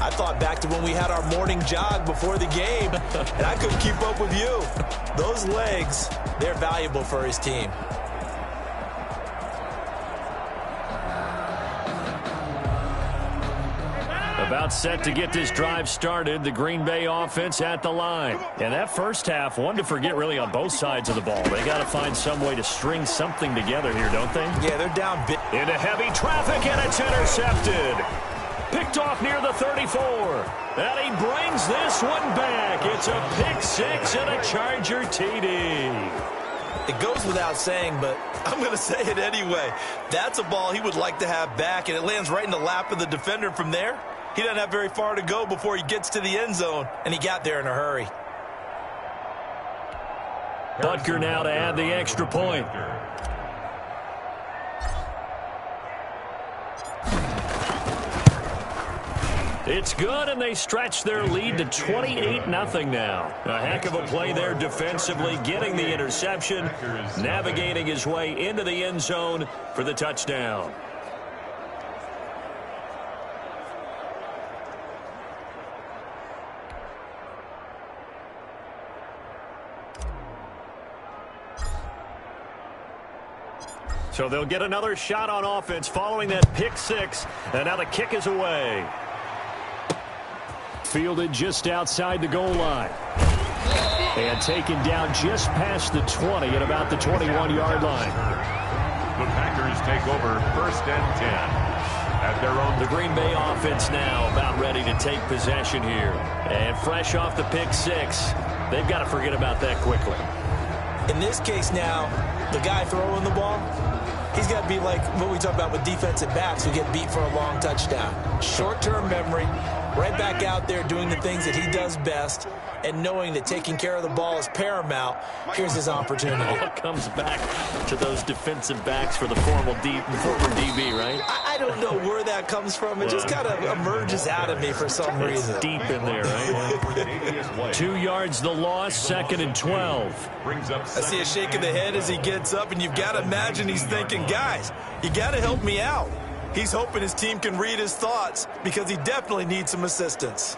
S3: I thought back to when we had our morning jog before the game, and I couldn't keep up with you. Those legs, they're valuable for his team.
S1: About set to get this drive started, the Green Bay offense at the line. And that first half, one to forget really on both sides of the ball. They got to find some way to string something together here, don't they?
S3: Yeah, they're down big.
S1: Into heavy traffic, and it's intercepted. Picked off near the 34. And he brings this one back. It's a pick six and a Charger TD.
S3: It goes without saying, but I'm going to say it anyway. That's a ball he would like to have back, and it lands right in the lap of the defender from there. He doesn't have very far to go before he gets to the end zone, and he got there in a hurry.
S1: Butker now to add the extra point. It's good, and they stretch their lead to 28-0 now. A heck of a play there defensively, getting the interception, navigating his way into the end zone for the touchdown. So they'll get another shot on offense following that pick six, and now the kick is away. Fielded just outside the goal line. And taken down just past the 20 at about the 21-yard line.
S2: The Packers take over first and 10 at their own.
S1: The Green Bay offense now about ready to take possession here. And fresh off the pick six, they've got to forget about that quickly.
S3: In this case now, the guy throwing the ball, he's got to be like what we talk about with defensive backs who get beat for a long touchdown. Short-term memory, right back out there doing the things that he does best, and knowing that taking care of the ball is paramount. Here's his opportunity.
S1: It all comes back to those defensive backs for the former DB, right?
S3: I don't know where that comes from. It just kind of emerges out of me for some reason.
S1: It's deep in there, right? 2 yards the loss, second and 12.
S3: I see a shake of the head as he gets up, and you've got to imagine he's thinking, guys, you got to help me out. He's hoping his team can read his thoughts because he definitely needs some assistance.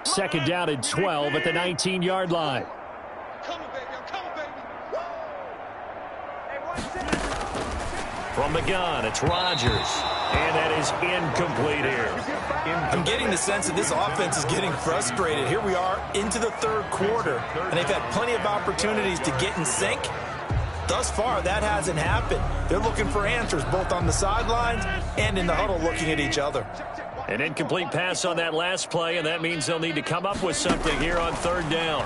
S1: Second down and 12 at the 19-yard line. From the gun, it's Rodgers. And that is incomplete here.
S3: I'm getting the sense that this offense is getting frustrated. Here we are into the third quarter, and they've had plenty of opportunities to get in sync. Thus far, that hasn't happened. They're looking for answers both on the sidelines and in the huddle looking at each other.
S1: An incomplete pass on that last play, and that means they'll need to come up with something here on third down.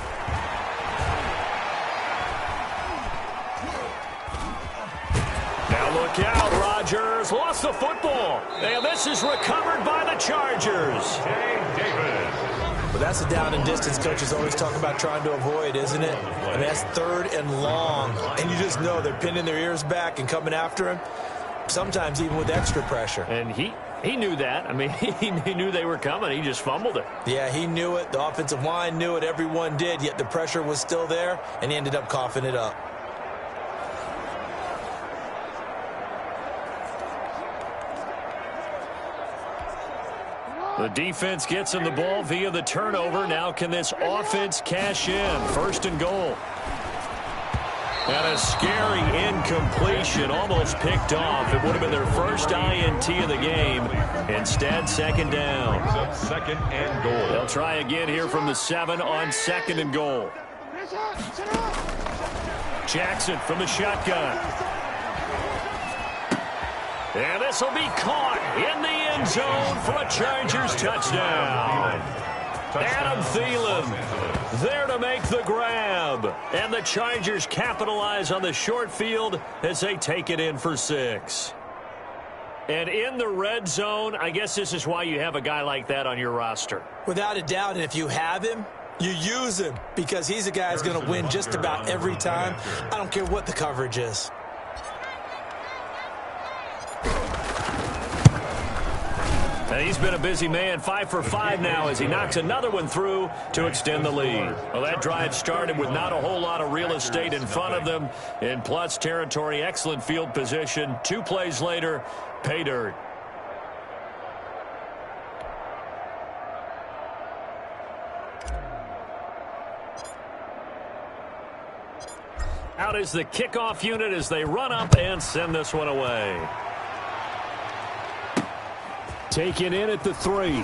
S1: Now look out, Rodgers lost the football, and this is recovered by the Chargers.
S3: But that's the down and distance coaches always talk about trying to avoid, isn't it? I mean, that's third and long, and you just know they're pinning their ears back and coming after him, sometimes even with extra pressure.
S1: And he knew that. I mean, he knew they were coming. He just fumbled it.
S3: Yeah, he knew it. The offensive line knew it. Everyone did, yet the pressure was still there, and he ended up coughing it up.
S1: The defense gets him the ball via the turnover. Now can this offense cash in? First and goal. And a scary incompletion, almost picked off. It would have been their first INT of the game. Instead, second down.
S2: Second and goal.
S1: They'll try again here from the 7 on second and goal. Jackson from the shotgun. And this will be caught in the end zone for a Chargers touchdown. Adam Thielen there to make the grab. And the Chargers capitalize on the short field as they take it in for 6. And in the red zone, I guess this is why you have a guy like that on your roster.
S3: Without a doubt, and if you have him, you use him because he's a guy who's going to win just about every time. I don't care what the coverage is.
S1: And he's been a busy man, 5 for 5 now as he knocks another one through to extend the lead. Well, that drive started with not a whole lot of real estate in front of them. In plus territory, excellent field position. 2 plays later, pay dirt. Out is the kickoff unit as they run up and send this one away. Taken in at the 3.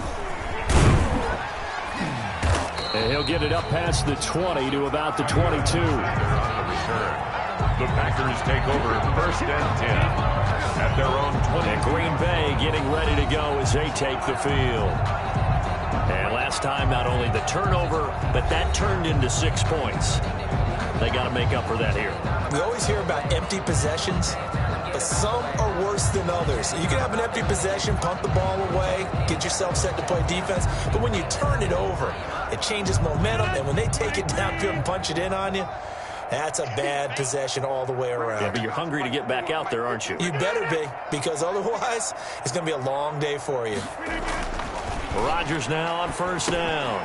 S1: And he'll get it up past the 20 to about the 22.
S2: The Packers take over first and 10 at their own 20.
S1: And Green Bay getting ready to go as they take the field. And last time, not only the turnover, but that turned into 6 points. They got to make up for that here.
S3: We always hear about empty possessions, but some are worse than others. You can have an empty possession, punt the ball away, get yourself set to play defense, but when you turn it over, it changes momentum, and when they take it downfield and punch it in on you, that's a bad possession all the way around.
S1: Yeah, but you're hungry to get back out there, aren't you?
S3: You better be, because otherwise, it's going to be a long day for you.
S1: Rodgers now on first down.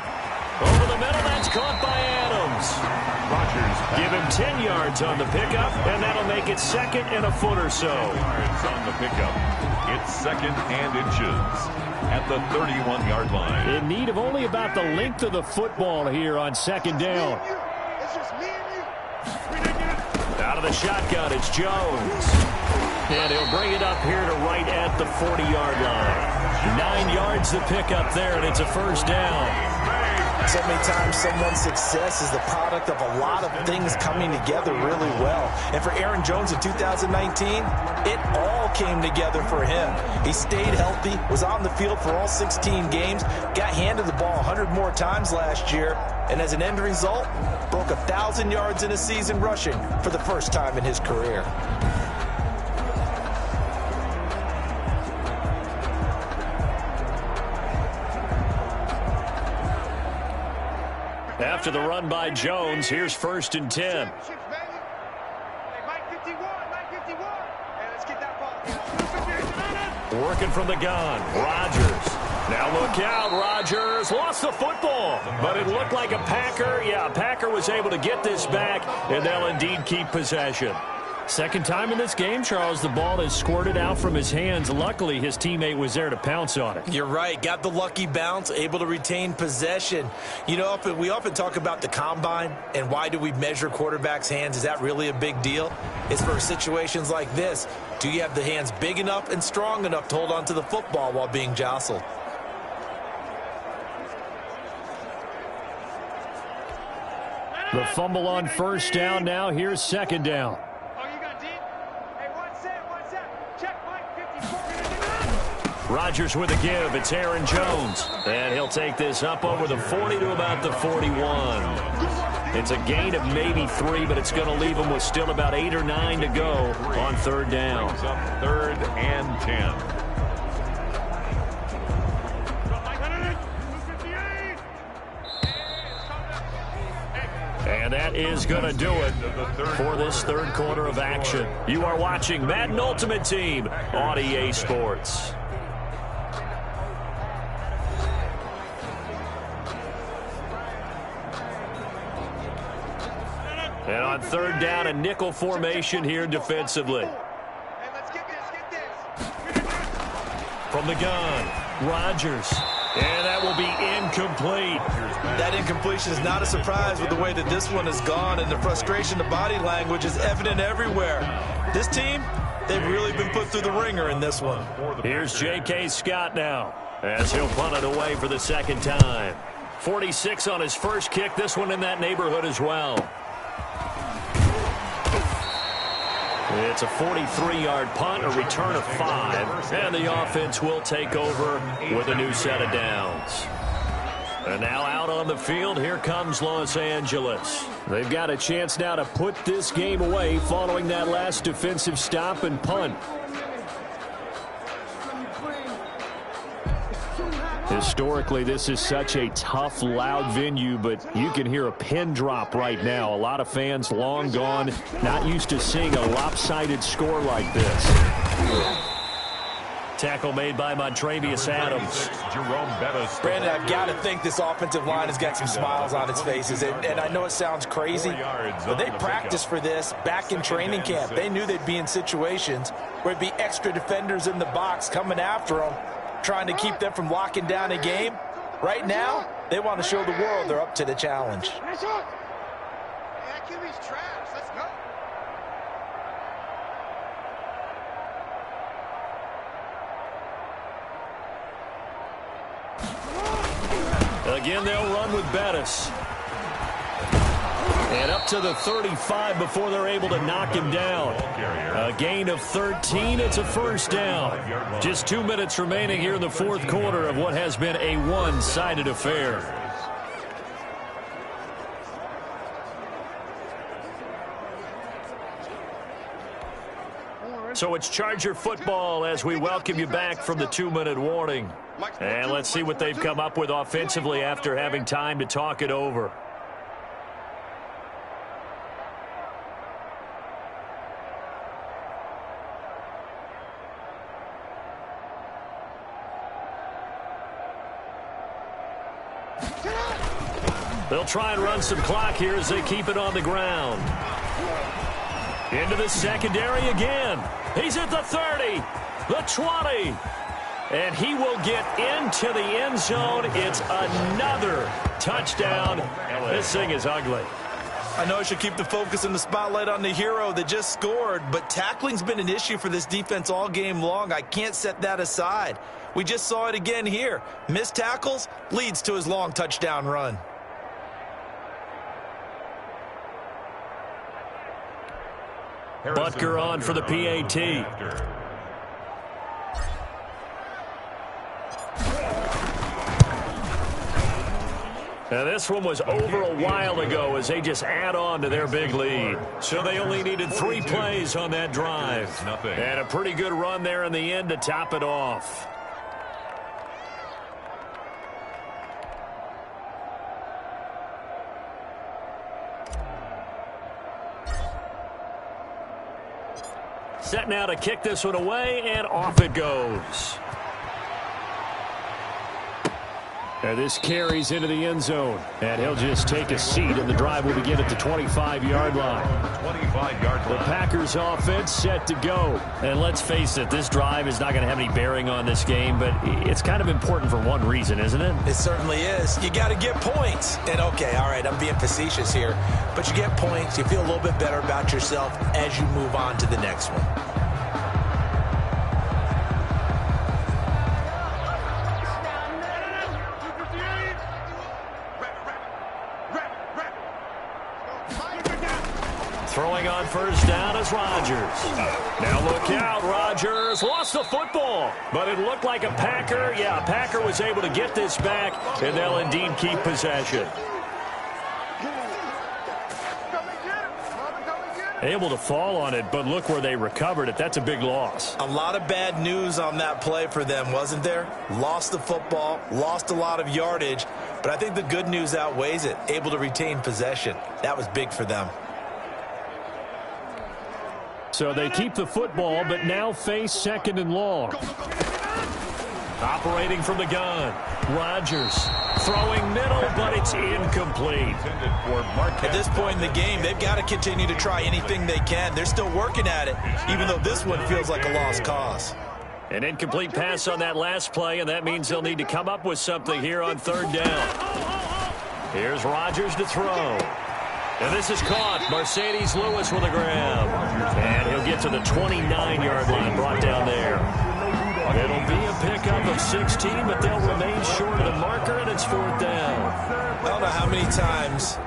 S1: Over the middle, that's caught by Adams.
S2: Rodgers
S1: give him 10 yards on the pickup, and that'll make it 2nd and a foot or so.
S2: Yards on the pickup. It's 2nd and inches at the 31-yard line.
S1: In need of only about the length of the football here on 2nd down. Out of the shotgun, it's Jones. And he'll bring it up here to right at the 40-yard line. 9 yards to pick up there, and it's a first down.
S3: So many times someone's success is the product of a lot of things coming together really well. And for Aaron Jones in 2019, it all came together for him. He stayed healthy, was on the field for all 16 games, got handed the ball 100 more times last year, and as an end result, broke 1,000 yards in a season rushing for the first time in his career.
S1: After the run by Jones, here's 1st and 10. Working from the gun, Rodgers. Now look out, Rodgers lost the football, but it looked like a Packer. Yeah, a Packer was able to get this back, and they'll indeed keep possession. Second time in this game, Charles, the ball has squirted out from his hands. Luckily, his teammate was there to pounce on it.
S3: You're right. Got the lucky bounce, able to retain possession. You know, we often talk about the combine and why do we measure quarterbacks' hands. Is that really a big deal? It's for situations like this. Do you have the hands big enough and strong enough to hold on to the football while being jostled?
S1: The fumble on first down. Now here's second down. Rodgers with a give. It's Aaron Jones. And he'll take this up over the 40 to about the 41. It's a gain of maybe 3, but it's going to leave him with still about 8 or 9 to go on third down.
S2: Brings up 3rd and 10.
S1: And that is going to do it for this third quarter of action. You are watching Madden Ultimate Team on EA Sports. And on third down, a nickel formation here defensively. From the gun, Rodgers. And that will be incomplete.
S3: That incompletion is not a surprise with the way that this one has gone, and the frustration, the body language is evident everywhere. This team, they've really been put through the ringer in this one.
S1: Here's J.K. Scott now as he'll punt it away for the second time. 46 on his first kick, this one in that neighborhood as well. It's a 43-yard punt, a return of 5, and the offense will take over with a new set of downs. And now out on the field, here comes Los Angeles. They've got a chance now to put this game away following that last defensive stop and punt. Historically, this is such a tough, loud venue, but you can hear a pin drop right now. A lot of fans long gone, not used to seeing a lopsided score like this. Tackle made by Montravius Adams.
S3: Brandon, I've got to think this offensive line has got some smiles on its faces. And I know it sounds crazy, but they practiced for this back in training camp. They knew they'd be in situations where it'd be extra defenders in the box coming after them, trying to keep them from locking down a game. Right now, they want to show the world they're up to the challenge.
S1: Again, they'll run with Bettis. And up to the 35 before they're able to knock him down. A gain of 13. It's a first down. Just 2 minutes remaining here in the fourth quarter of what has been a one-sided affair. So it's Charger football as we welcome you back from the 2-minute warning. And let's see what they've come up with offensively after having time to talk it over. They'll try and run some clock here as they keep it on the ground. Into the secondary again. He's at the 30, the 20. And he will get into the end zone. It's another touchdown. This thing is ugly.
S3: I know I should keep the focus and the spotlight on the hero that just scored, but tackling's been an issue for this defense all game long. I can't set that aside. We just saw it again here. Missed tackles leads to his long touchdown run.
S1: Butker on for the PAT. Now this one was over a while ago as they just add on to their big lead. So they only needed 3 plays on that drive. And a pretty good run there in the end to top it off. Set now to kick this one away, and off it goes. And this carries into the end zone. And he'll just take a seat, and the drive will begin at the 25-yard line.
S2: 25-yard line.
S1: The Packers offense set to go. And let's face it, this drive is not going to have any bearing on this game, but it's kind of important for one reason, isn't it?
S3: It certainly is. You got to get points. And, okay, all right, I'm being facetious here. But you get points. You feel a little bit better about yourself as you move on to the next one.
S1: Throwing on first down is Rodgers. Now look out, Rodgers lost the football, but it looked like a Packer. Yeah, a Packer was able to get this back, and they'll indeed keep possession. Able to fall on it, but look where they recovered it. That's a big loss.
S3: A lot of bad news on that play for them, wasn't there? Lost the football, lost a lot of yardage, but I think the good news outweighs it. Able to retain possession. That was big for them.
S1: So they keep the football, but now face second and long. Operating from the gun. Rodgers throwing middle, but it's incomplete.
S3: At this point in the game, they've got to continue to try anything they can. They're still working at it, even though this one feels like a lost cause.
S1: An incomplete pass on that last play, and that means they'll need to come up with something here on third down. Here's Rodgers to throw. And this is caught. Mercedes Lewis with a grab. And he'll get to the 29-yard line, brought down there. It'll be a pickup of 16, but they'll remain short of the marker, and it's fourth down.
S3: I don't know how many times,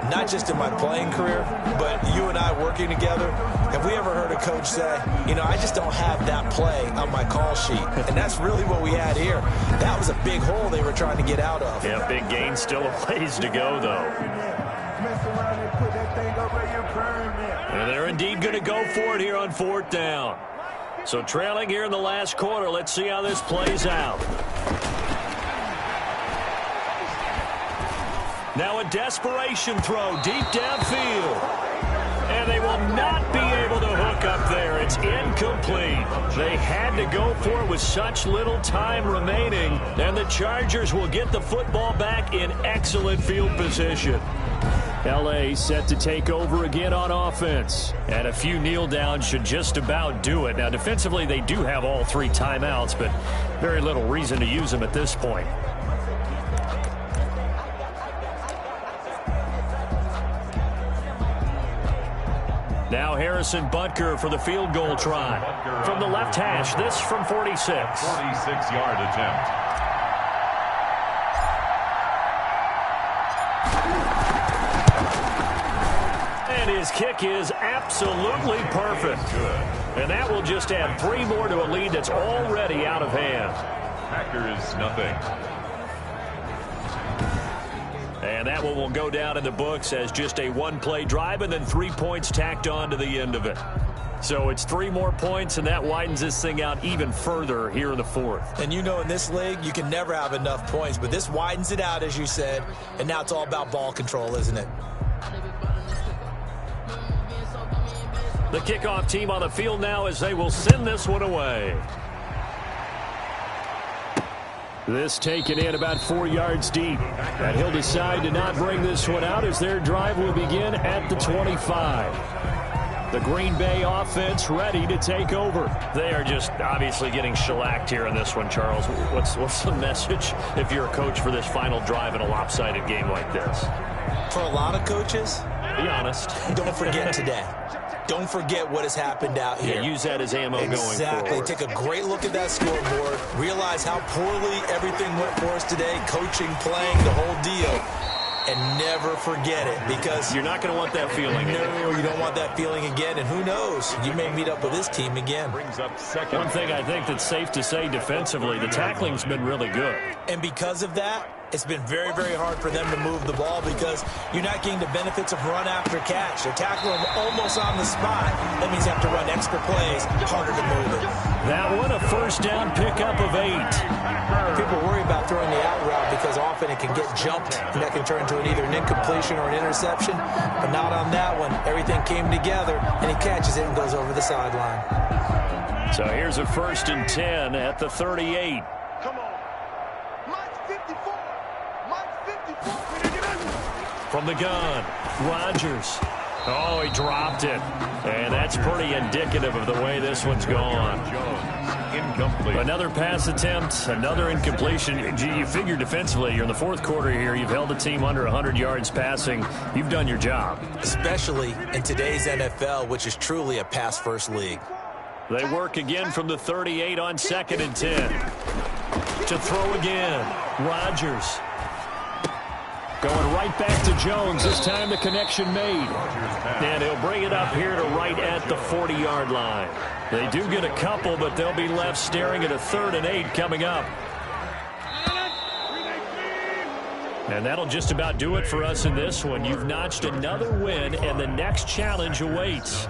S3: not just in my playing career, but you and I working together, have we ever heard a coach say, you know, I just don't have that play on my call sheet. And that's really what we had here. That was a big hole they were trying to get out of.
S1: Yeah, big gain, still a ways to go, though. And they're indeed going to go for it here on fourth down. So trailing here in the last quarter, let's see how this plays out. Now a desperation throw deep downfield. And they will not be able to hook up there. It's incomplete. They had to go for it with such little time remaining. And the Chargers will get the football back in excellent field position. L.A. set to take over again on offense. And a few kneel downs should just about do it. Now, defensively, they do have all three timeouts, but very little reason to use them at this point. Now Harrison Butker for the field goal try. From the left hash, this from 46.
S2: 46-yard attempt.
S1: And his kick is absolutely perfect. And that will just add 3 more to a lead that's already out of hand.
S2: Packers nothing.
S1: And that one will go down in the books as just a one-play drive and then 3 points tacked on to the end of it. So it's 3 more points, and that widens this thing out even further here in the fourth.
S3: And you know, in this league, you can never have enough points, but this widens it out, as you said, and now it's all about ball control, isn't it?
S1: The kickoff team on the field now as they will send this one away. This taken in about 4 yards deep. And he'll decide to not bring this one out as their drive will begin at the 25. The Green Bay offense ready to take over. They are just obviously getting shellacked here in this one, Charles. What's the message if you're a coach for this final drive in a lopsided game like this?
S3: For a lot of coaches,
S1: be honest.
S3: Don't forget today. Don't forget what has happened out here.
S1: Yeah, use that as ammo going forward.
S3: Exactly. Take a great look at that scoreboard. Realize how poorly everything went for us today. Coaching, playing, the whole deal. And never forget it, because
S1: you're not going to want that feeling.
S3: No, you don't want that feeling again. And who knows? You may meet up with this team again.
S2: Brings up second.
S1: One thing I think that's safe to say defensively, the tackling's been really good.
S3: And because of that, it's been very, very hard for them to move the ball because you're not getting the benefits of run after catch. They're tackling them almost on the spot. That means you have to run extra plays, harder to move it.
S1: That one, a first down pickup of 8.
S3: People worry about throwing the out route because often it can get jumped, and that can turn into either an incompletion or an interception. But not on that one. Everything came together, and he catches it and goes over the sideline.
S1: So here's a 1st and 10 at the 38.
S6: Come on. Mike 54.
S1: From the gun, Rodgers. Oh, he dropped it. And that's pretty indicative of the way this one's gone.
S2: Incomplete.
S1: Another pass attempt, another incompletion. You figure defensively, you're in the fourth quarter here. You've held the team under 100 yards passing. You've done your job.
S3: Especially in today's NFL, which is truly a pass-first league.
S1: They work again from the 38 on 2nd and 10. To throw again, Rodgers. Going right back to Jones. This time the connection made. And he'll bring it up here to right at the 40-yard line. They do get a couple, but they'll be left staring at a 3rd and 8 coming up. And that'll just about do it for us in this one. You've notched another win, and the next challenge awaits.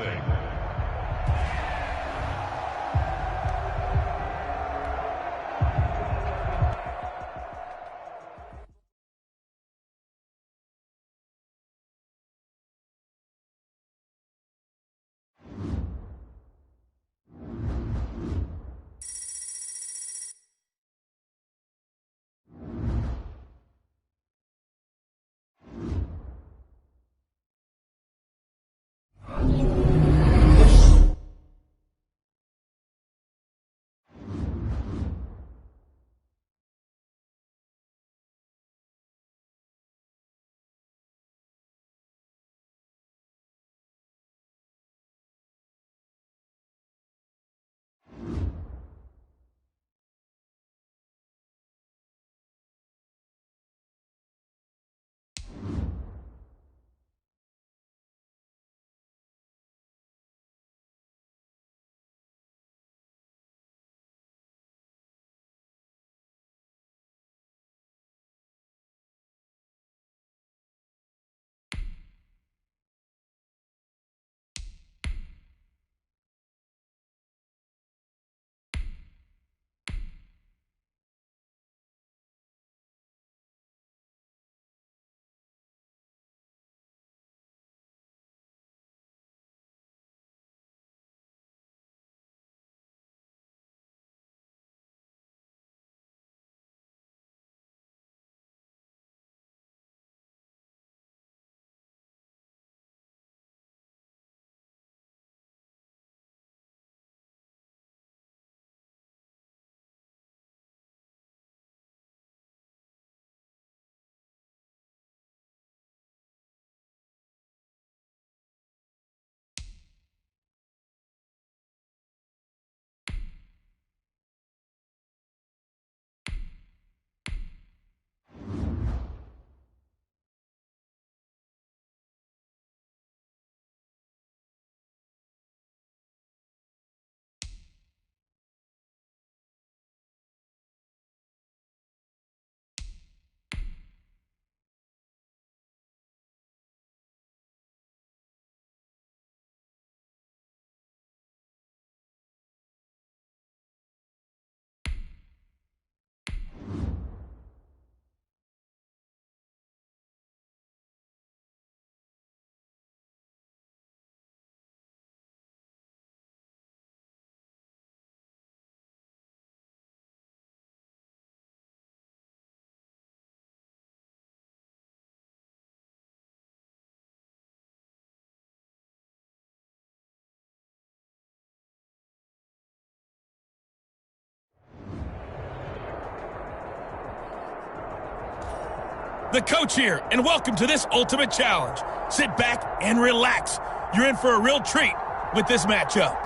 S4: The coach here, and welcome to this ultimate challenge. Sit back and relax. You're in for a real treat with this matchup.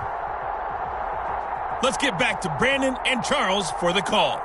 S4: Let's get back to Brandon and Charles for the call.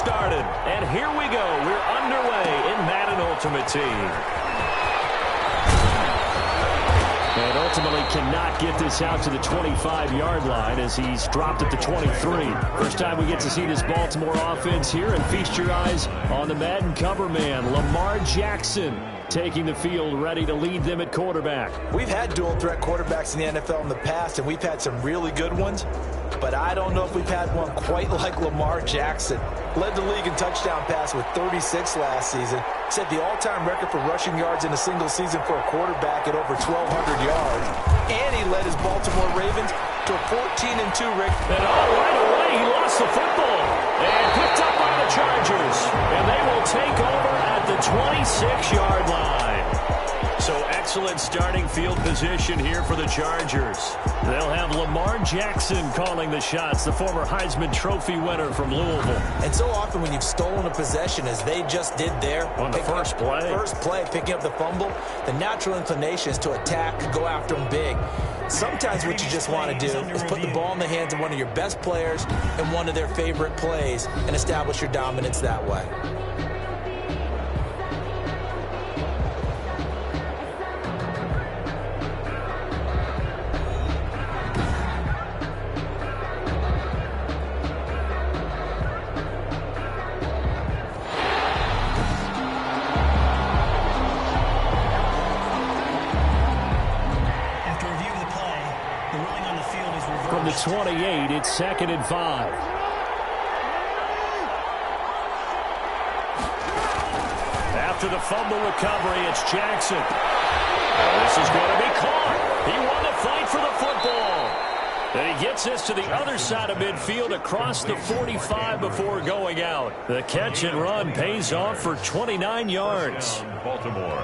S1: started, and here we go. We're underway in Madden Ultimate Team. And ultimately cannot get this out to the 25-yard line as he's dropped at the 23. First time we get to see this Baltimore offense here, and feast your eyes on the Madden cover man, Lamar Jackson, taking the field, ready to lead them at quarterback.
S3: We've had dual-threat quarterbacks in the NFL in the past, and we've had some really good ones, but I don't know if we've had one quite like Lamar Jackson. Led the league in touchdown pass with 36 last season. Set the all-time record for rushing yards in a single season for a quarterback at over 1,200 yards. And he led his Baltimore Ravens to a 14-2 record.
S1: And right away, he lost the football. And picked up by the Chargers. And they will take over at the 26-yard line. So excellent starting field position here for the Chargers. They'll have Lamar Jackson calling the shots, the former Heisman Trophy winner from Louisville.
S3: And so often when you've stolen a possession, as they just did there,
S1: on the first play,
S3: picking up the fumble, the natural inclination is to attack, go after them big. Sometimes what you just want to do is put the ball in the hands of one of your best players in one of their favorite plays and establish your dominance that way.
S1: From the 28, it's 2nd and 5. After the fumble recovery, it's Jackson. This is going to be caught. He won the fight for the football. And he gets this to the other side of midfield across the 45 before going out. The catch and run pays off for 29 yards.
S2: Baltimore.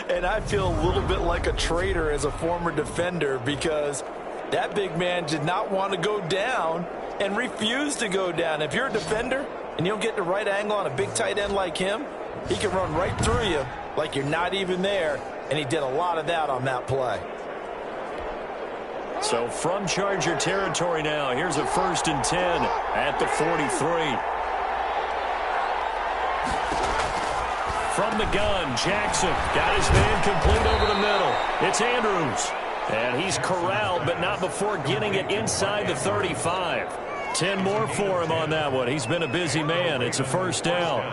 S3: And I feel a little bit like a traitor as a former defender, because that big man did not want to go down and refused to go down. If you're a defender and you don't get the right angle on a big tight end like him, he can run right through you like you're not even there, and he did a lot of that on that play.
S1: So from Charger territory now, here's a 1st and 10 at the 43. From the gun, Jackson got his man complete over the middle. It's Andrews. And he's corralled, but not before getting it inside the 35. 10 more for him on that one. He's been a busy man. It's a 1st down.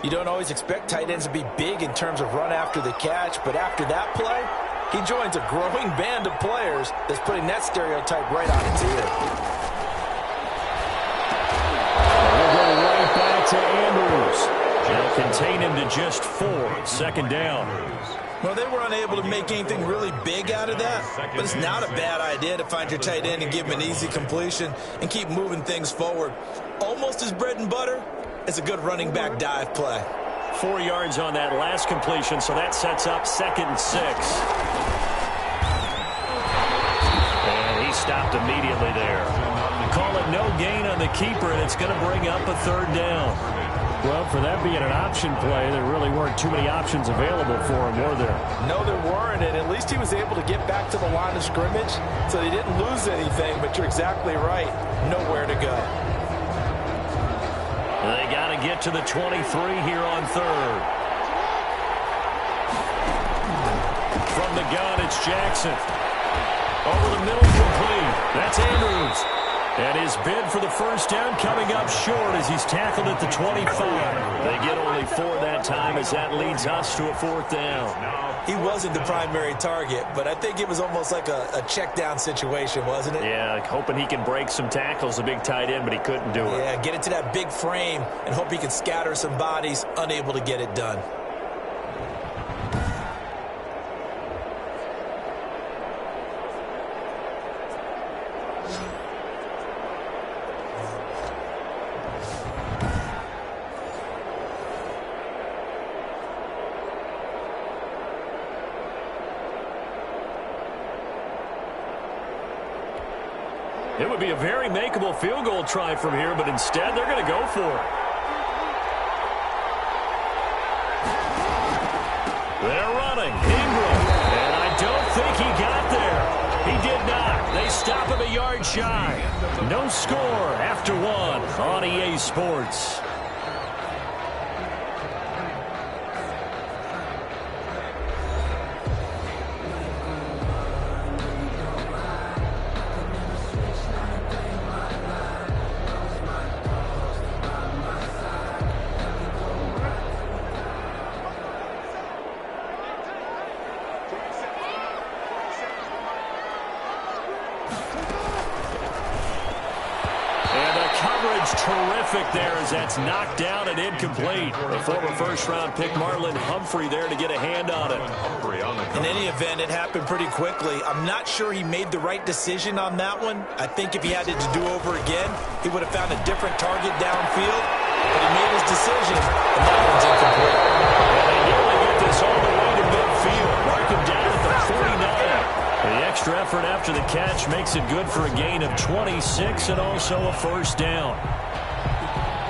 S3: You don't always expect tight ends to be big in terms of run after the catch, but after that play, he joins a growing band of players that's putting that stereotype right on its ear.
S1: We'll go right back to Andrews. They'll contain him to just 4. 2nd down.
S3: Well, they were unable to make anything really big out of that, but it's not a bad idea to find your tight end and give him an easy completion and keep moving things forward. Almost as bread and butter as a good running back dive play.
S1: 4 yards on that last completion, so that sets up 2nd and 6. And he stopped immediately there. Call it no gain on the keeper, and it's going to bring up a 3rd down. Well, for that being an option play, there really weren't too many options available for him, were there?
S3: No, there weren't, and at least he was able to get back to the line of scrimmage, so he didn't lose anything, but you're exactly right. Nowhere to go.
S1: They got to get to the 23 here on 3rd. From the gun, it's Jackson. Over the middle, complete. That's Andrews. And his bid for the 1st down coming up short as he's tackled at the 25. They get only 4 that time as that leads us to a 4th down.
S3: He wasn't the primary target, but I think it was almost like a check down situation, wasn't it?
S1: Yeah, hoping he can break some tackles, a big tight end, but he couldn't do it.
S3: Yeah, get it to that big frame and hope he can scatter some bodies, unable to get it done.
S1: It would be a very makeable field goal try from here, but instead they're going to go for it. They're Ingram, and I don't think he got there. He did not. They stop him a yard yards shy. No score after one on EA Sports. Terrific there as that's knocked down and incomplete. The former first-round pick Marlon Humphrey there to get a hand on it.
S3: In any event, it happened pretty quickly. I'm not sure he made the right decision on that one. I think if he had it to do over again, he would have found a different target downfield. But he made his decision, and that one's incomplete.
S1: And they nearly get this all the way to midfield. Mark him down at the 49. The extra effort after the catch makes it good for a gain of 26 and also a first down.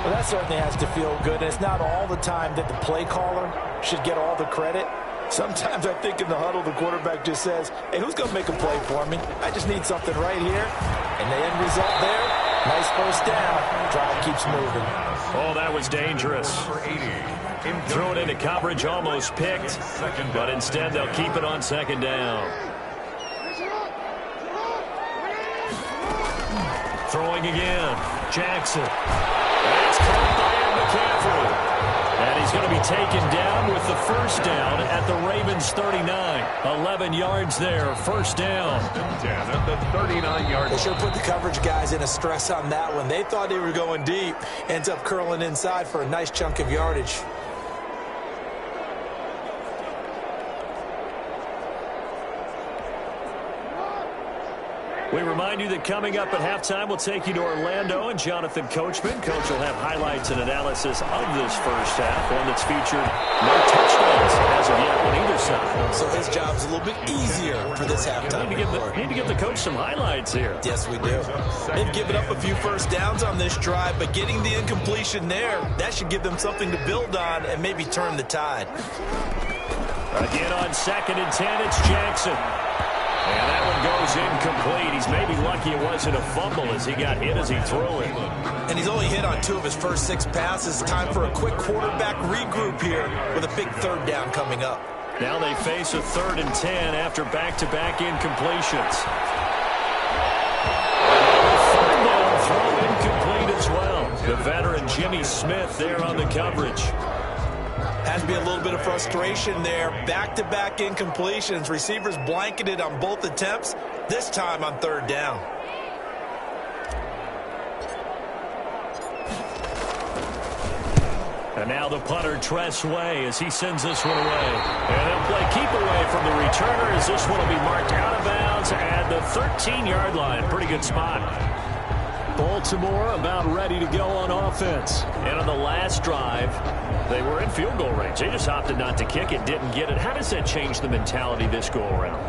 S3: Well, that certainly has to feel good. And it's not all the time that the play caller should get all the credit. Sometimes I think in the huddle, the quarterback just says, hey, who's going to make a play for me? I just need something right here. And the end result there, nice first down. Drive keeps moving.
S1: Oh, that was dangerous. Thrown into coverage, almost picked. But instead, they'll keep it on second down. Throwing again. Jackson. That's caught by McCaffrey. And he's going to be taken down with the first down at the Ravens 39. 11 yards there, first down.
S2: 10 at the 39-yard line.
S3: They sure put the coverage guys in a stress on that one. They thought they were going deep. Ends up curling inside for a nice chunk of yardage.
S1: We remind you that coming up at halftime, we'll take you to Orlando and Jonathan Coachman. Coach will have highlights and analysis of this first half, one that's featured no touchdowns as of yet on either side.
S3: So his job's a little bit easier for this halftime.
S1: Need to give the coach some highlights here.
S3: Yes, we do. They've given up a few first downs on this drive, but getting the incompletion there, that should give them something to build on and maybe turn the tide.
S1: Again on 2nd and 10, it's Jackson. And that one goes incomplete. He's maybe lucky it wasn't a fumble as he got hit as he threw it.
S3: And he's only hit on 2 of his first 6 passes. Time for a quick quarterback regroup here with a big third down coming up.
S1: Now they face a 3rd and 10 after back-to-back incompletions. Another 3rd down throw incomplete as well. The veteran Jimmy Smith there on the coverage.
S3: Has to be a little bit of frustration there. Back-to-back incompletions. Receivers blanketed on both attempts, this time on 3rd down.
S1: And now the punter, Tress Way, as he sends this one away. And they'll play keep away from the returner as this one will be marked out of bounds at the 13-yard line. Pretty good spot. Baltimore about ready to go on offense. And on the last drive, they were in field goal range. They just opted not to kick it, didn't get it. How does that change the mentality this go-around?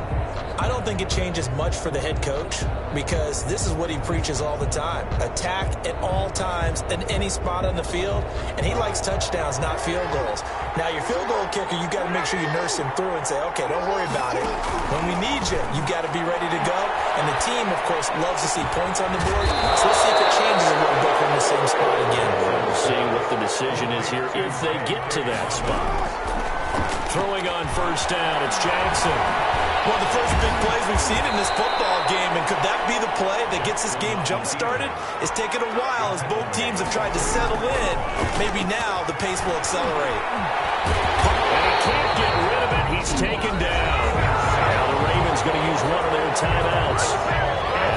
S3: I don't think it changes much for the head coach because this is what he preaches all the time. Attack at all times in any spot on the field, and he likes touchdowns, not field goals. Now, your field goal kicker, you got to make sure you nurse him through and say, okay, don't worry about it. When we need you, you got to be ready to go. And the team, of course, loves to see points on the board. So let's see if it changes a little bit from the same spot again.
S1: We'll see what the decision is here if they get to that spot. Throwing on first down, it's Jackson.
S3: One of the first big plays we've seen in this football game, and could that be the play that gets this game jump-started? It's taken a while as both teams have tried to settle in. Maybe now the pace will accelerate.
S1: And he can't get rid of it. He's taken down. Now the Ravens going to use one of their timeouts,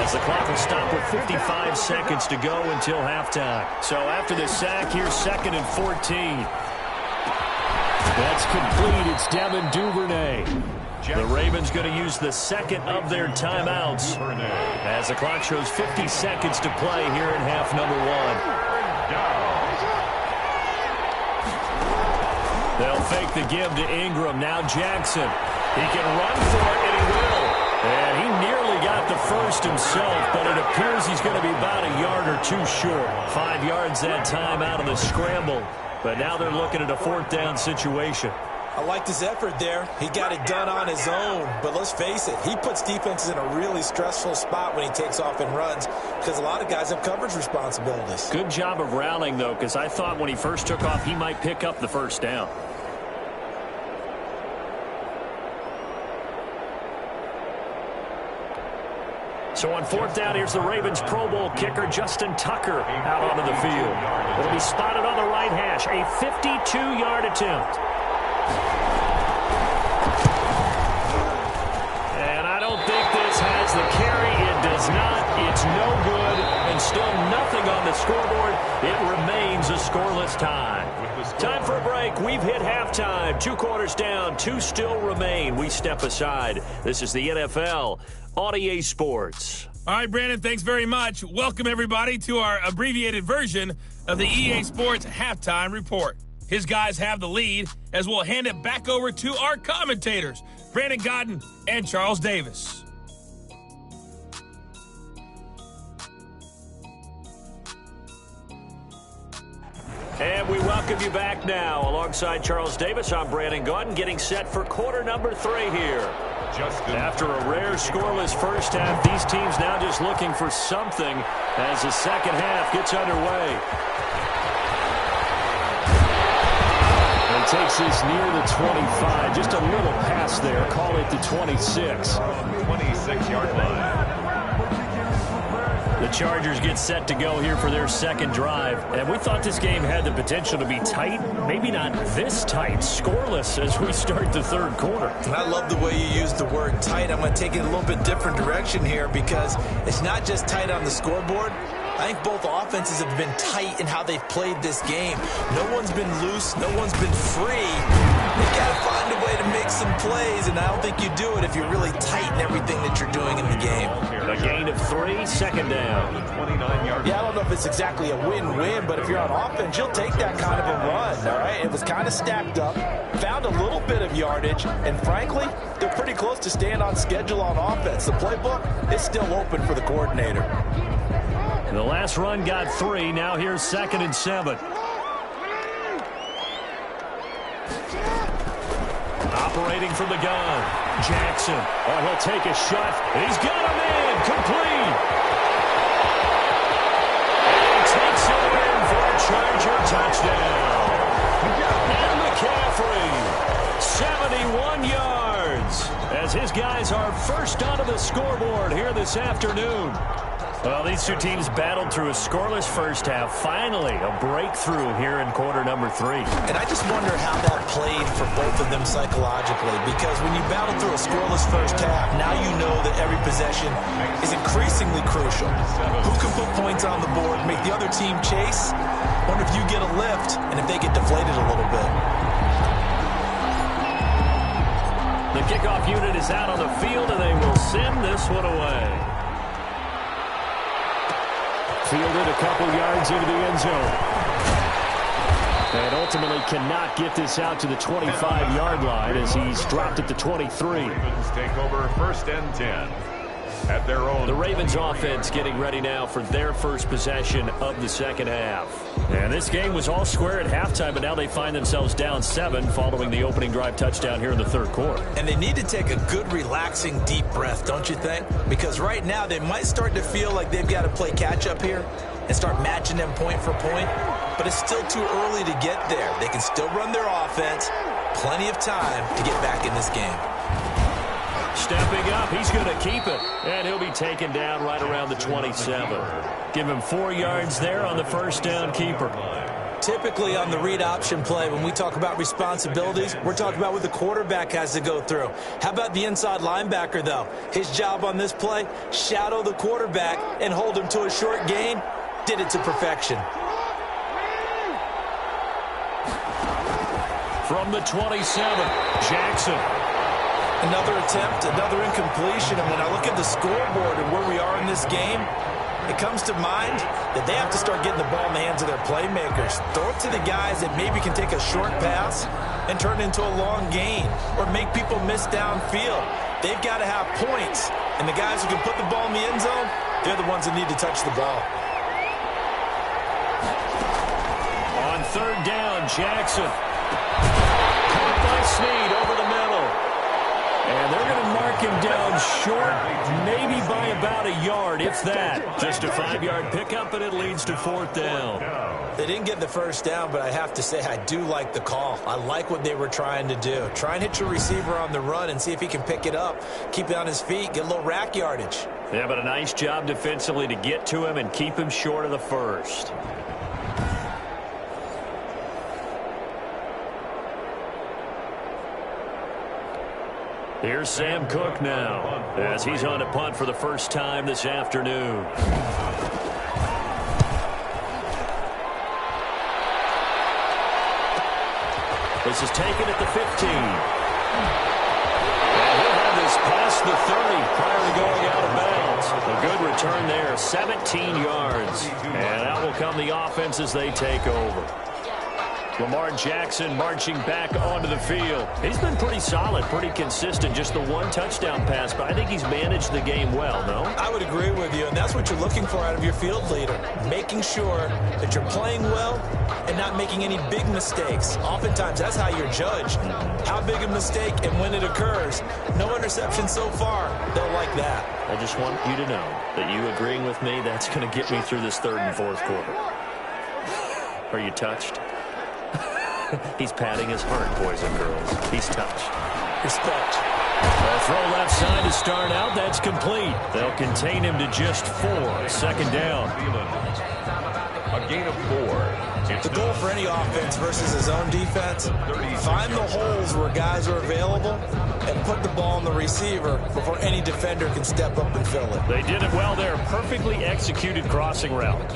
S1: as the clock will stop with 55 seconds to go until halftime. So after the sack, here's 2nd and 14. That's complete. It's Devin Duvernay. The Ravens going to use the 2nd of their timeouts as the clock shows 50 seconds to play here in half number 1. They'll fake the give to Ingram. Now Jackson. He can run for it, and he will. And he nearly got the first himself, but it appears he's going to be about a yard or 2 short. 5 yards that time out of the scramble. But now they're looking at a 4th down situation.
S3: I liked his effort there. He got it done on his own. But let's face it, he puts defenses in a really stressful spot when he takes off and runs because a lot of guys have coverage responsibilities.
S1: Good job of rallying, though, because I thought when he first took off, he might pick up the first down. So on fourth down, here's the Ravens Pro Bowl kicker, Justin Tucker, out onto the field. It'll be spotted on the right hash, a 52-yard attempt. And I don't think this has the carry. It does not. It's no good. And still nothing on the scoreboard. It remains a scoreless tie. Time for a break. We've hit halftime. 2 quarters down. 2 still remain. We step aside. This is the NFL on EA Sports.
S4: All right, Brandon, thanks very much. Welcome, everybody, to our abbreviated version of the EA Sports Halftime Report. His guys have the lead as we'll hand it back over to our commentators, Brandon Godden and Charles Davis.
S1: And we welcome you back now. Alongside Charles Davis, I'm Brandon Godden, getting set for quarter number 3 here. After a rare scoreless first half, these teams now just looking for something as the second half gets underway. And takes this near the 25. Just a little pass there. Call it the 26.
S2: 26-yard line.
S1: The Chargers get set to go here for their second drive. And we thought this game had the potential to be tight. Maybe not this tight. Scoreless as we start the third quarter.
S3: And I love the way you use the word tight. I'm going to take it a little bit different direction here because it's not just tight on the scoreboard. I think both offenses have been tight in how they've played this game. No one's been loose. No one's been free. You've got to find a way to make some plays, and I don't think you do it if you're really tight in everything that you're doing in the game.
S1: A gain of 3, second down.
S3: Yeah, I don't know if it's exactly a win-win, but if you're on offense, you'll take that kind of a run, all right? It was kind of stacked up, found a little bit of yardage, and frankly, they're pretty close to staying on schedule on offense. The playbook is still open for the coordinator.
S1: And the last run got 3. Now here's 2nd and 7. Operating from the gun. Jackson. Oh, he'll take a shot. And he's got him in. Complete. And he takes it in for a Charger touchdown. And McCaffrey. 71 yards. As his guys are first onto the scoreboard here this afternoon. Well, these two teams battled through a scoreless first half. Finally, a breakthrough here in quarter number 3.
S3: And I just wonder how that played for both of them psychologically, because when you battle through a scoreless first half, now you know that every possession is increasingly crucial. Who can put points on the board, make the other team chase? Wonder if you get a lift and if they get deflated a little bit.
S1: The kickoff unit is out on the field, and they will send this one away. Fielded a couple yards into the end zone. And ultimately cannot get this out to the 25-yard line as he's dropped at the 23.
S2: Ravens take over 1st and 10 at their own.
S1: The Ravens offense getting ready now for their first possession of the second half. And this game was all square at halftime, but now they find themselves down 7 following the opening drive touchdown here in the third quarter.
S3: And they need to take a good, relaxing, deep breath, don't you think? Because right now they might start to feel like they've got to play catch-up here and start matching them point for point. But it's still too early to get there. They can still run their offense. Plenty of time to get back in this game.
S1: Stepping up, he's going to keep it. And he'll be taken down right around the 27. Give him 4 yards there on the first down keeper.
S3: Typically on the read option play, when we talk about responsibilities, we're talking about what the quarterback has to go through. How about the inside linebacker, though? His job on this play, shadow the quarterback and hold him to a short gain. Did it to perfection.
S1: From the 27, Jackson.
S3: Another attempt, another incompletion. And when I look at the scoreboard and where we are in this game, it comes to mind that they have to start getting the ball in the hands of their playmakers. Throw it to the guys that maybe can take a short pass and turn it into a long gain or make people miss downfield. They've got to have points. And the guys who can put the ball in the end zone, they're the ones that need to touch the ball. On
S1: third down, Jackson. Caught by him down short, maybe by about a yard, if that. Just a 5-yard pickup, and it leads to 4th down.
S3: They didn't get the first down, but I have to say I do like the call. I like what they were trying to do. Try and hit your receiver on the run and see if he can pick it up, keep it on his feet, get a little rack yardage.
S1: Yeah, but a nice job defensively to get to him and keep him short of the first. Here's Sam Cook now, as he's on to punt for the first time this afternoon. This is taken at the 15. And he'll have this past the 30 prior to going out of bounds. A good return there, 17 yards. And out will come the offense as they take over. Lamar Jackson marching back onto the field. He's been pretty solid, pretty consistent. Just the one touchdown pass, but I think he's managed the game well, no?
S3: I would agree with you, and that's what you're looking for out of your field leader. Making sure that you're playing well and not making any big mistakes. Oftentimes, that's how you're judged. How big a mistake and when it occurs. No interception so far. They'll like that.
S1: I just want you to know that you agreeing with me, that's going to get me through this 3rd and 4th quarter. Are you touched? He's patting his heart, boys and girls. He's touched.
S3: Respect.
S1: A throw left side to start out. That's complete. They'll contain him to just 4. 2nd down.
S2: A gain of 4.
S3: The goal for any offense versus his own defense, find the holes where guys are available and put the ball on the receiver before any defender can step up and fill it.
S1: They did it well there. Perfectly executed crossing route.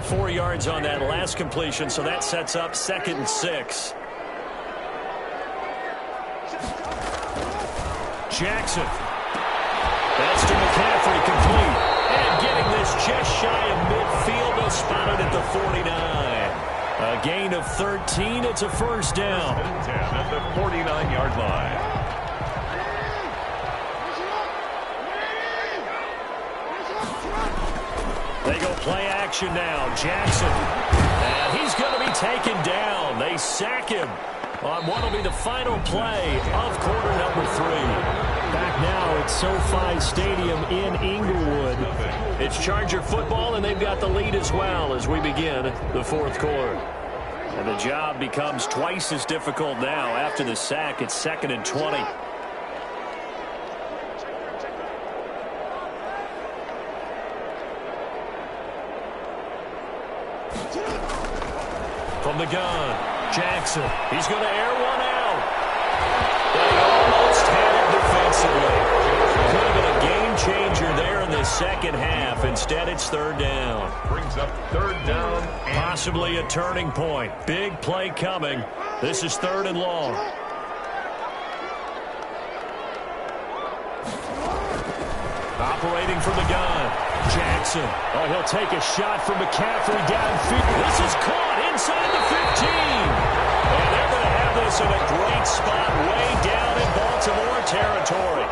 S1: 4 yards on that last completion, so that sets up 2nd and 6. Jackson. That's to McCaffrey, complete. And getting this just shy of midfield. They'll spot it at the 49. A gain of 13. It's a 1st down.
S2: 10 at the 49-yard line.
S1: They go play action now. Jackson. And he's going to be taken down. They sack him on what will be the final play of quarter number 3. Back now at SoFi Stadium in Inglewood. It's Charger football, and they've got the lead as well as we begin the 4th quarter. And the job becomes twice as difficult now after the sack. It's 2nd and 20. From the gun, Jackson. He's going to air one out. They almost had it defensively. Could have been a game changer there in the 2nd half. Instead, it's 3rd down.
S2: Brings up 3rd down.
S1: Possibly a turning point. Big play coming. This is 3rd and long. Operating from the gun, Jackson. Oh, he'll take a shot from McCaffrey downfield. This is caught inside the 15. And they're going to have this in a great spot way down in Baltimore territory.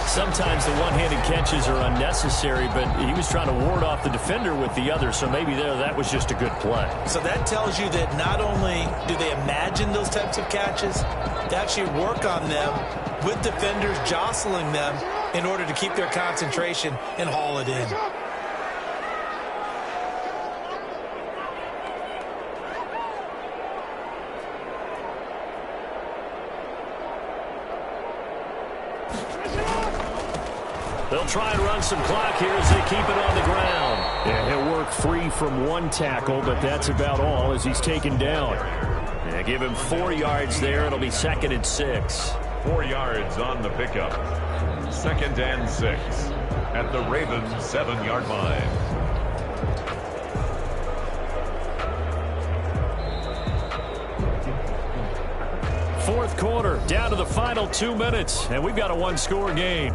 S1: Sometimes the one-handed catches are unnecessary, but he was trying to ward off the defender with the other, so maybe that was just a good play.
S3: So that tells you that not only do they imagine those types of catches, they actually work on them with defenders jostling them in order to keep their concentration and haul it in.
S1: They'll try and run some clock here as they keep it on the ground. Yeah, he'll work free from one tackle, but that's about all as he's taken down. Yeah, give him 4 yards there. It'll be 2nd and 6.
S2: 4 yards on the pickup. 2nd and 6 at the Ravens 7-yard line.
S1: Fourth quarter, down to the final 2 minutes, and we've got a one-score game.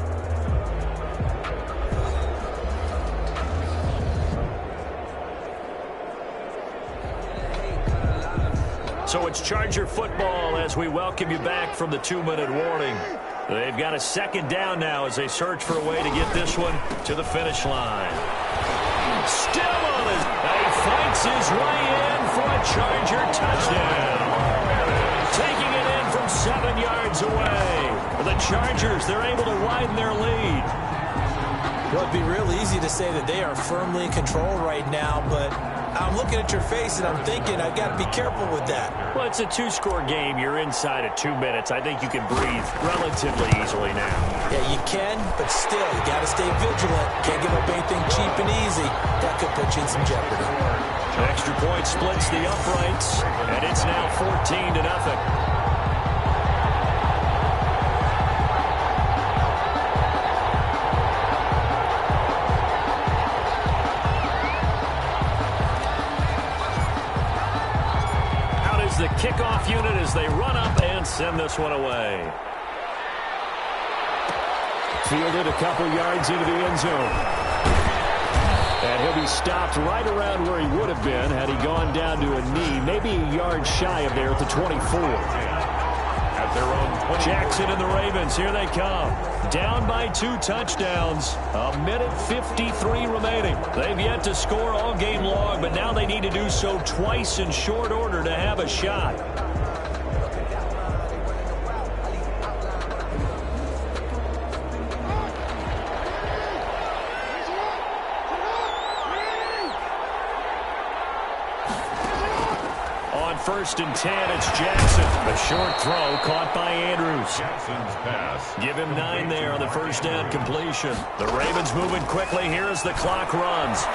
S1: So it's Charger football as we welcome you back from the 2-minute warning. They've got a 2nd down now as they search for a way to get this one to the finish line. Still on it. He fights his way in for a Charger touchdown. 7 yards away. The Chargers, they're able to widen their lead.
S3: Well, it'd be real easy to say that they are firmly in control right now, but I'm looking at your face and I'm thinking I've got to be careful with that.
S1: Well, it's a 2-score game. You're inside of 2 minutes. I think you can breathe relatively easily now.
S3: Yeah, you can, but still, you got to stay vigilant. Can't give up anything cheap and easy. That could put you in some jeopardy.
S1: Extra point splits the uprights, and it's now 14-0. The kickoff unit as they run up and send this one away. Fielded a couple yards into the end zone. And he'll be stopped right around where he would have been had he gone down to a knee, maybe a yard shy of there at the 24. At their own 20. Jackson and the Ravens, here they come. Down by 2 touchdowns. 1:53 remaining. They've yet to score all game long, but now they need to do so twice in short order to have a shot. On 1st and 10, it's Jackson. A short throw caught by Andrews.
S2: Jackson's pass.
S1: Give him 9 there on the first down completion. The Ravens moving quickly here as the clock runs.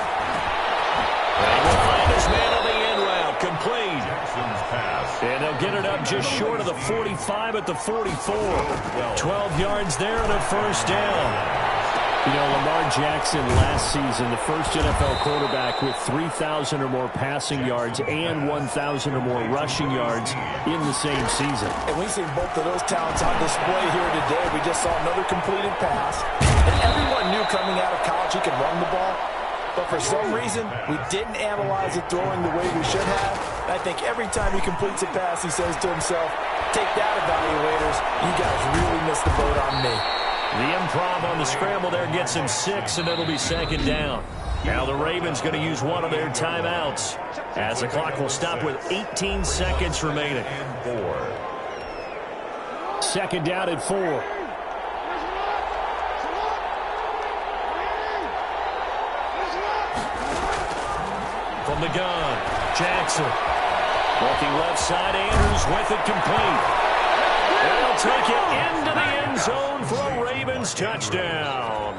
S1: And will find his man on the end route. Complete.
S2: Jackson's pass.
S1: And they'll get it up just short of the 45 at the 44. 12 yards there and a first down. You know, Lamar Jackson last season, the first NFL quarterback with 3,000 or more passing yards and 1,000 or more rushing yards in the same season.
S3: And we've seen both of those talents on display here today. We just saw another completed pass. And everyone knew coming out of college he could run the ball. But for some reason, we didn't analyze it throwing the way we should have. And I think every time he completes a pass, he says to himself, take that, evaluators. You guys really missed the boat on me.
S1: The improv on the scramble there gets him 6, and it'll be 2nd down. Now the Ravens going to use one of their timeouts as the clock will stop with 18 seconds remaining. 2nd down at 4. From the gun, Jackson. Looking left side, Andrews with it complete. They'll take it into the end zone for a Ravens touchdown.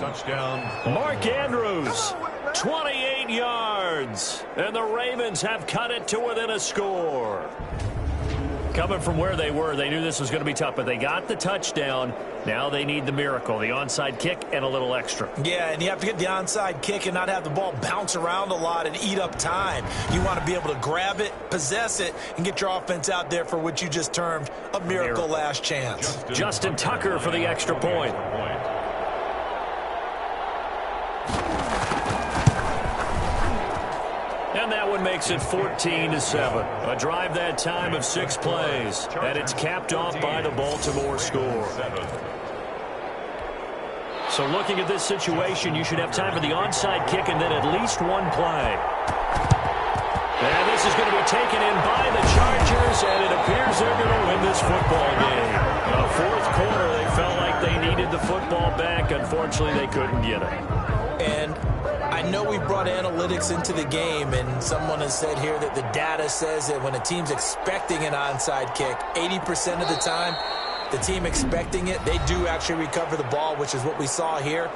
S1: Mark Andrews, 28 yards. And the Ravens have cut it to within a score. Coming from where they were, they knew this was going to be tough, but they got the touchdown. Now they need the miracle, the onside kick and a little extra.
S3: Yeah, and you have to get the onside kick and not have the ball bounce around a lot and eat up time. You want to be able to grab it, possess it, and get your offense out there for what you just termed a miracle last chance.
S1: Justin Tucker for the extra point. And that one makes it 14-7. A drive that time of 6 plays. And it's capped off by the Baltimore score. So looking at this situation, you should have time for the onside kick and then at least one play. And this is going to be taken in by the Chargers, and it appears they're going to win this football game. A 4th quarter, they felt like they needed the football back. Unfortunately, they couldn't get it.
S3: And I know we brought analytics into the game, and someone has said here that the data says that when a team's expecting an onside kick, 80% of the time, the team expecting it, they do actually recover the ball, which is what we saw here.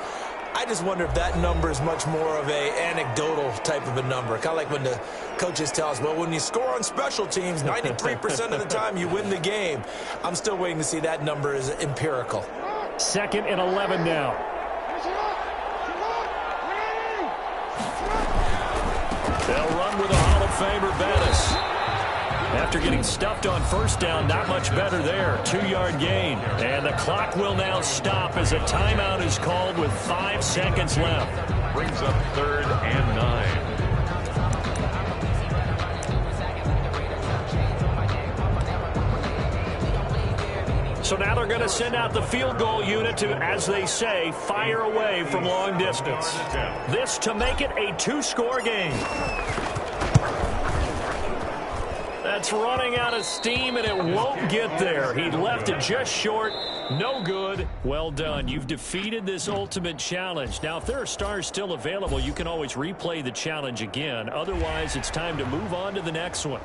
S3: I just wonder if that number is much more of a anecdotal type of a number. Kind of like when the coaches tell us, well, when you score on special teams, 93% of the time you win the game. I'm still waiting to see that number is empirical.
S1: 2nd and 11 now. They'll run with a Hall of Famer, Bettis. After getting stuffed on first down, not much better there. 2-yard gain. And the clock will now stop as a timeout is called with 5 seconds left.
S2: Brings up 3rd and 9.
S1: So now they're going to send out the field goal unit to, as they say, fire away from long distance. This to make it a 2-score game. That's running out of steam, and it won't get there. He left it just short. No good. Well done. You've defeated this ultimate challenge. Now, if there are stars still available, you can always replay the challenge again. Otherwise, it's time to move on to the next one.